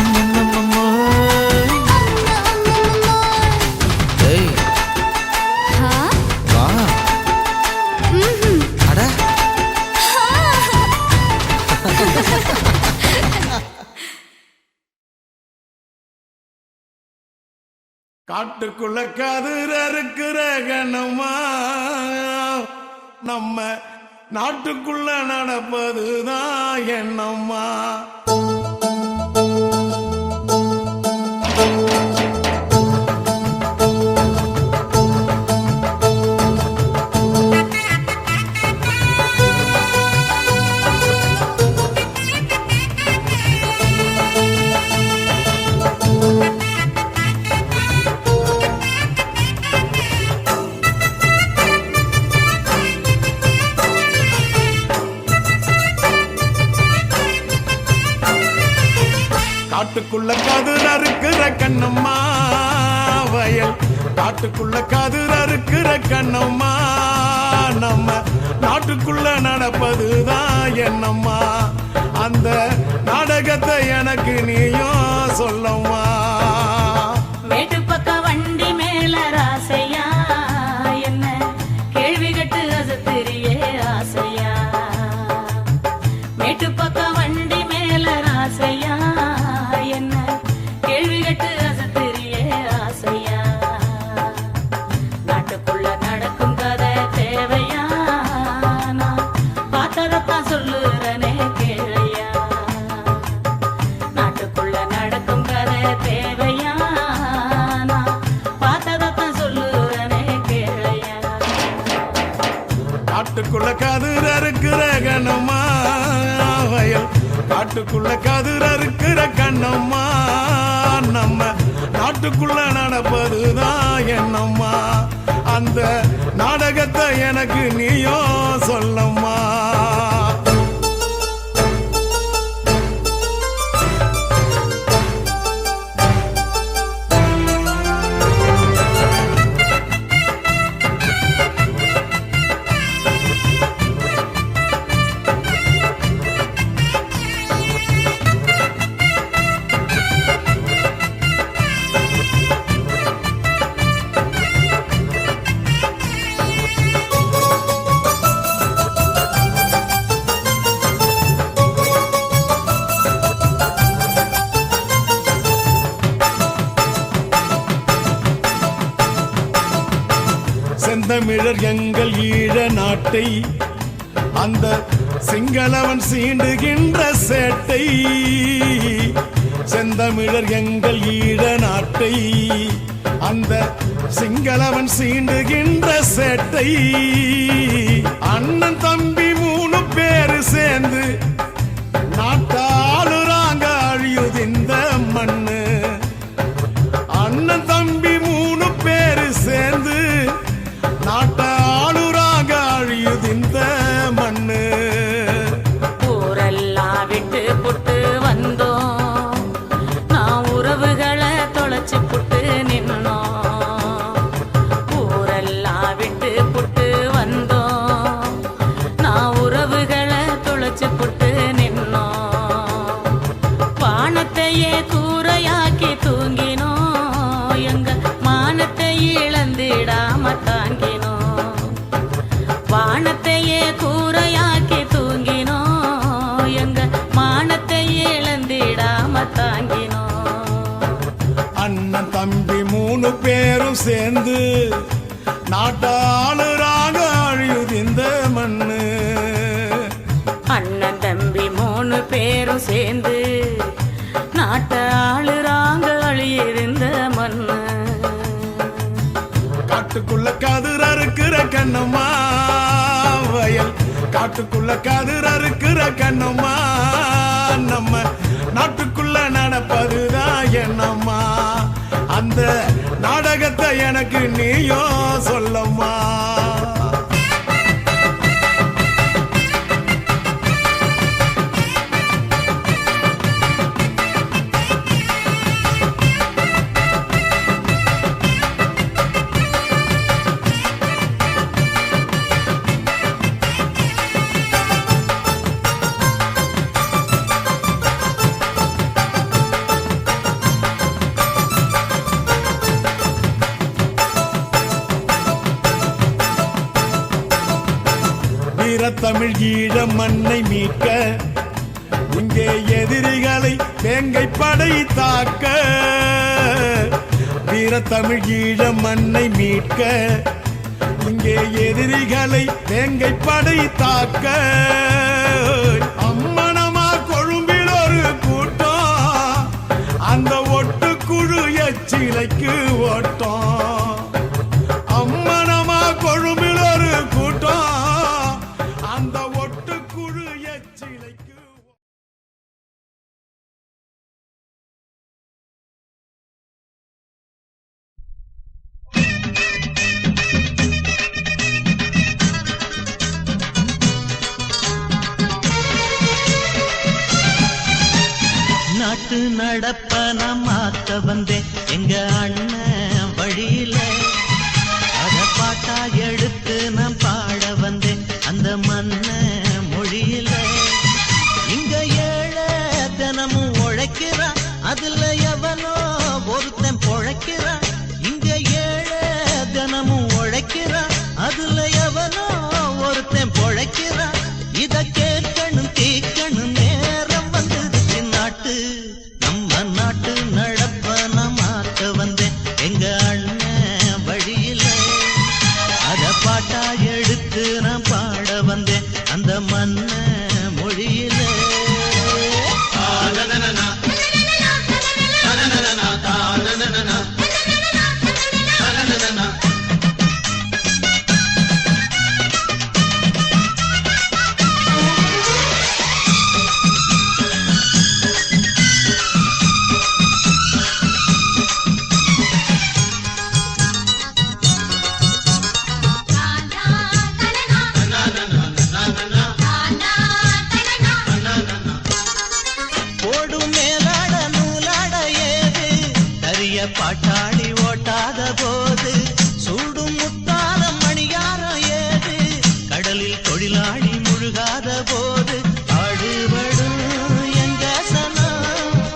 அம்மம்மோய் அம்மா அம்மம்மம்மோய் ஏய் ஹா வா அட காட்டுக்குள்ள கதிர இருக்கிற கணமா நம்ம நாட்டுக்குள்ள நடப்பதுதான் என்னம்மா காட்டுக்குள்ள கதிர இருக்கிற கண்ணம்மா வயல் காட்டுக்குள்ள கதிர இருக்கிற கண்ணம்மா நம்ம நாட்டுக்குள்ள நடப்பதுதான் என்னம்மா அந்த நாடகத்தை எனக்கு நீயும் சொல்லம்மா மேட்டு பக்க வண்டி மேல ராசையா என்ன கேள்வி கட்டு அசத்திரியே ஆசையா மேட்டு பக்க வண்டி மேல ராசையா என்ன கேள்வி கட்டு அசத்திரியே ஆசையா நாட்டுக்குள்ள நடக்கும் கதை தேவையா நான் பார்த்ததத்தான் சொல்லுறனே கேளையா நாட்டுக்குள்ள நடக்கும் கதை தேவையா நான் பார்த்ததத்தான் சொல்லுறனே கேளையா காட்டுக்குள்ள கதிர இருக்கிற கண்ணம்மா வயல் காட்டுக்குள்ள கதிர இருக்கிற கண்ணம்மா நம்ம நாட்டுக்குள்ள நடப்பதுதான் என்னம்மா அந்த நாடகத்தை எனக்கு நீயும் சொல்லம்மா செந்தமிழர் எங்கள் ஈழ நாட்டை அந்த சிங்களவன் சீண்டுகின்ற சேட்டை செந்தமிழர் எங்கள் ஈழ நாட்டை அந்த சிங்களவன் சீண்டுகின்ற சேட்டை அண்ணன் தம்பி 3 பேரு சேர்ந்து நாட்டாளுறாங்க அழியுது இந்த மண்ணு அண்ணன் தம்பி 3 பேரு சேர்ந்து நாட்டாளுறாங்க அழியுது இந்த மண்ணு ஊரெல்லாம் விட்டு புட்டு வந்தோம் நான் உறவுகளை தொலைச்சு புட்டு நின்னோம் ஊரெல்லாம் விட்டு புட்டு வந்தோம் நான் உறவுகளை தொலைச்சு புட்டு நின்னோம் வானத்தையே கூரையாக்கி தூங்கினோம் எங்க மானத்தை இழந்திடாம தாங்கினோம் வானத்தையே கூரையாக்கி தூங்கினோம் எங்க மானத்தை இழந்திடாம தாங்கினோம் அண்ணன் தம்பி 3 பேரும் சேர்ந்து நாட்டாளுறாங்க அழியுது இந்த மண்ணு அண்ணன் தம்பி 3 பேரும் சேர்ந்து நாட்டை ஆளுறாங்க அழியிருந்த மண்ணு காட்டுக்குள்ள கதிர் அறுக்கிற கண்ணம்மா வயல் காட்டுக்குள்ள கதிர் அறுக்கிற கண்ணம்மா நம்ம நாட்டுக்குள்ள நடப்பதுதான் என்னம்மா அந்த நாடகத்தை எனக்கு நீயோ சொல்லம்மா தமிழ் ஈழ மண்ணை மீட்க இங்கே எதிரிகளை வேங்கை படை தாக்க வீரத்தமிழ் ஈழ மண்ணை மீட்க இங்கே எதிரிகளை வேங்கை படை தாக்க அம்மனமா கொழும்பில் ஒரு கூட்டம் அந்த ஒட்டுக்குழு எச்சிலைக்கு ஓட்டம் அம்மனமா கொழும்பில் ஒரு கூட்டம் அந்த ஒட்டுக்குழு எச்சிலைக்கு நாட்டு நடப்பன மாத்த வந்தேன் எங்க அண்ணன் வழியில அத பாட்டா எடுத்து நான் பாட வந்தேன் அந்த மண்ண மொழியில இங்க ஏழை தினமும் உழைக்கிறான் அதுல எவனோ ஒருத்தன் பொழைக்கிறான் இங்க ஏழை தினமும் உழைக்கிறான் அதுல எவனோ ஒருத்தன் பொழைக்கிறான் இத கேட்கணும் தீக்கணும் நேரம் வந்துருச்சு நாட்டு நம்ம நாட்டு நடப்பன மாத்த வந்தேன் எங்க அண்ணன் வழியில அத பாட்டா எடுத்து நான் பாட வந்தேன் அந்த மண்ண மொழியில பாட்டாளி ஓட்டாத போது சூடும் முத்தான மணியாரம் ஏது கடலில் தொழிலாளி முழுகாத போது ஆடுபடும் எங்க சனம்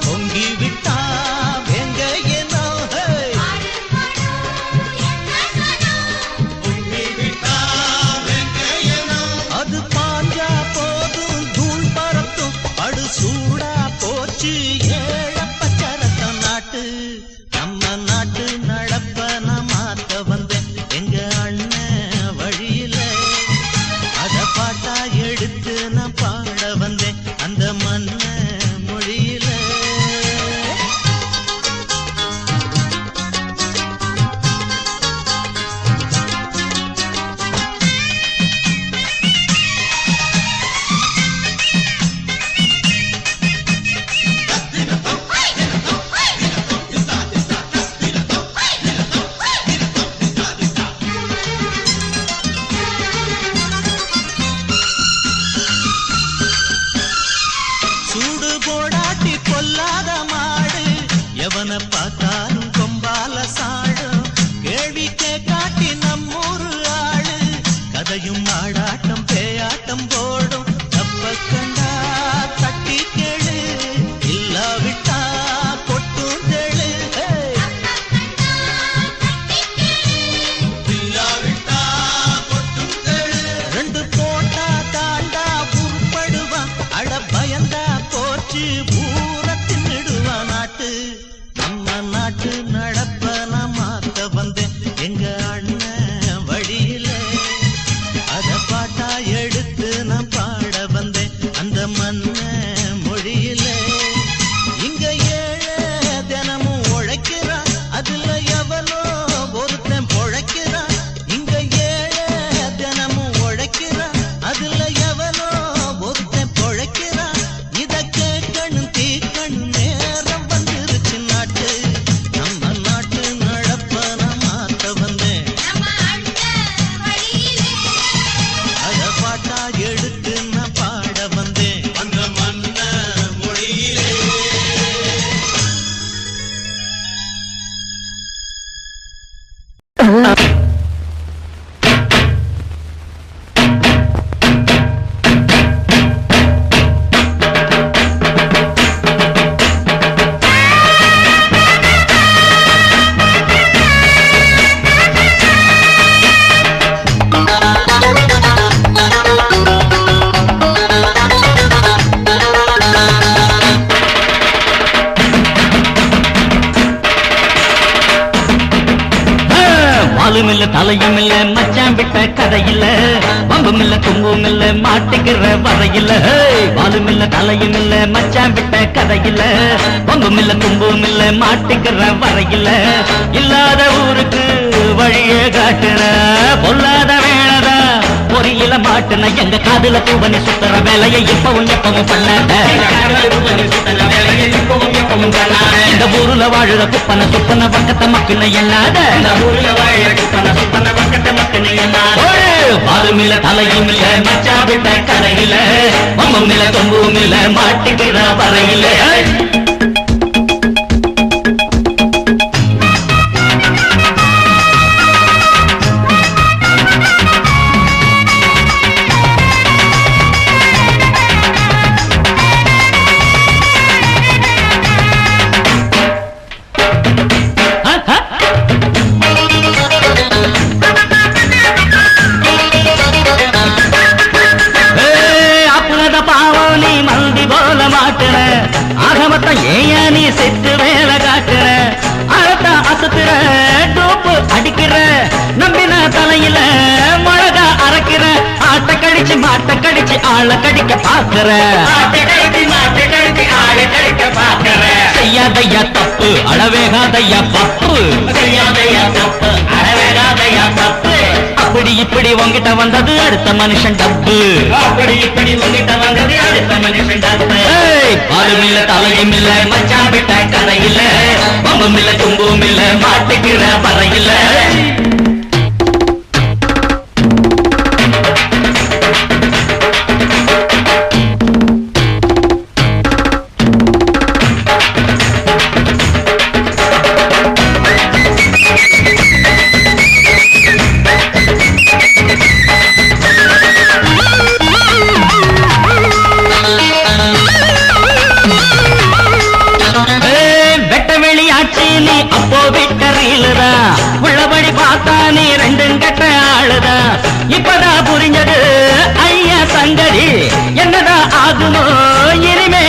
பொங்கி விட்டா எங்க ஏனோ அது பாஞ்சா போதும் தூள் பறத்தும் படு சூடா போச்சு ஏழப்பச்சரத்தம் நாட்டு நம்ம நாட்டு நடப்ப நம்ம எவனை பார்த்தாலும் கொம்பால சாடும் கேள்விக்கே காட்டி நம்மூரு ஆளு கதையும் ஆடாட்டம் பேயாட்டம் போடும் தப்ப கண்டா தட்டி கேளு இல்லாவிட்டா கொட்டும் தெளு இல்லாவிட்டா கொட்டும் தெளு ரெண்டு போட்டா தாண்டா உருப்படுவான் அட பயந்தா போச்சு ஊரை தின்னுடுவா நாட்டு நம்ம நாட்டு நடப்ப நான் மாத்த வந்தேன் எங்க அண்ணன் வழியில அத பாட்டா எடுத்து நான் பாட வந்தேன் அந்த மண்ண மொழியில இங்க ஏழை தினமும் உழைக்கிறான் அதுல எவனோ ஒருத்தன் பொழைக்கிறான் இங்க ஏழை தினமும் உழைக்கிறான் அதுல எவனோ ஒருத்தன் பொழைக்கிறான் இத கேட்கணும் தீக்கணும் நேரம் வந்துருச்சு நாட்டு நம்ம நாட்டு நடப்ப நான் மாத்த வந்தேன் அத பாட்டா எடுத்து நான் பாட வந்தேன் அந்த மண்ண மொழியிலே வாலும் இல்ல தலையும் இல்ல மச்சான் விட்ட கதையில வம்பும் இல்ல தும்பும் இல்ல மாட்டிக்கிற வரையில வாலும் இல்ல தலையும் இல்ல மச்சான் விட்ட கதையில வம்பும் இல்ல தும்பும் இல்ல மாட்டிக்கிற வரையில இல்லாத ஊருக்கு வழியே காட்டுற பொல்லாத வேளதா பொறியில மாட்டுன எங்க காதுல பூவனி சுத்துற வேலையை இப்பவும் எப்பவும் பண்ணாத இந்த ஊருல வாழுற குப்பன சுப்பன பக்கத்த மக்கள் எண்ணாத பாலும் இல்ல தலையும் இல்ல மச்சா விட்ட கரையில மம்மம் இல்ல தொம்பும் இல்ல மாட்டிக்கிற வரையில ஏயா நீ செத்து வேலை காட்டுற அழத்தா அசத்துற டோப்பு அடிக்கிற நம்பின தலையில மிளகா அரைக்கிற ஆட்ட கடிச்சு மாட்ட கடிச்சு ஆள கடிக்க பாக்குற செய்யாதையா தப்பு அளவேகாதையா பப்பு செய்யாதையா தப்பு அளவேகாதையா தப்பு அப்படி இப்படி உங்கிட்ட வந்தது அடுத்த மனுஷன் டப்பு அப்படி இப்படி உங்கிட்ட வந்தது அடுத்த மனுஷன் டப்பு பாலும் இல்ல தலையும் இல்ல மச்சான் விட்ட கரையில பம்பும் இல்ல தும்பும் இல்ல மாட்டுக்கிற பறையில அப்போ விட்டறியிலுதா உள்ளபடி பார்த்தா நீ ரெண்டும் கட்ட ஆளுதா இப்பதான் புரிஞ்சது ஐயா சங்கதி என்னதான் ஆகுமோ இனிமே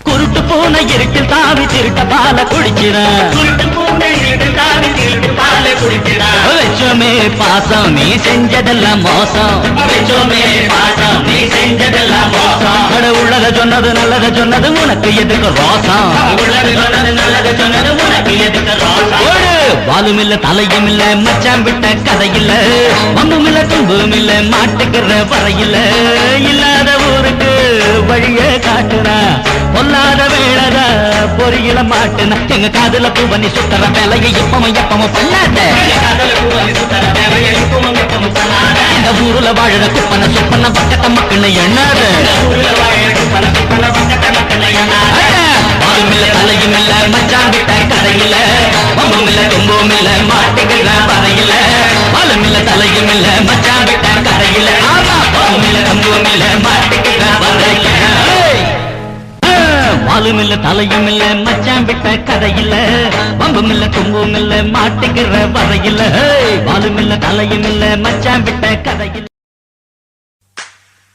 குருட்டு பூனை இருட்டில் தாவி திருட்ட பால குடிச்சிட குருட்டு பூனை இருட்டில் தாவி திருட்டு பால குடிச்சிட வெச்சோமே பாசம் நீ செஞ்சதெல்லாம் மோசம் வெச்சோமே பாசம் நீ செஞ்சதெல்லாம் மோசம் உள்ளத சொன்னது நல்லத சொன்னது உனக்கு எதுக்கு ரோசம் உள்ளது சொன்னது நல்லத சொன்னது உனக்கு எதுக்கு ரோசம் வாலும் இல்ல தலையும் இல்ல மச்சான் விட்ட கதையில்ல மண்ணும் இல்ல தும்பும் இல்ல மாட்டுக்கிற வரையில இல்லாத ஊருக்கு வழிய காட்டுறா பொல்லாத வேளத பொறியில மாட்டுன எங்க காதுல பூவனி சுத்தர வேலையை இப்பவும் எப்பவும் பண்ணாத இந்த ஊருல வாழற குப்பன சுப்பன பக்கத்த மக்கள் எண்ணாத வாலும் இல்ல தலையும் இல்ல மச்சான் விட்ட கதையில வம்பும் இல்ல தும்பும் இல்ல மாட்டுக்கிற வரையில வாலும் இல்ல தலையும் இல்ல மச்சான் விட்ட கதையில வம்பும் இல்ல தும்பும் இல்ல மாட்டுக்கிற வரையில வாலும் இல்ல தலையும் இல்ல மச்சான் விட்ட கதையில வம்பும் இல்ல தும்பும் இல்ல மாட்டுக்கிற வரையில வாலும் இல்ல தலையும் இல்ல மச்சான் விட்ட கதையில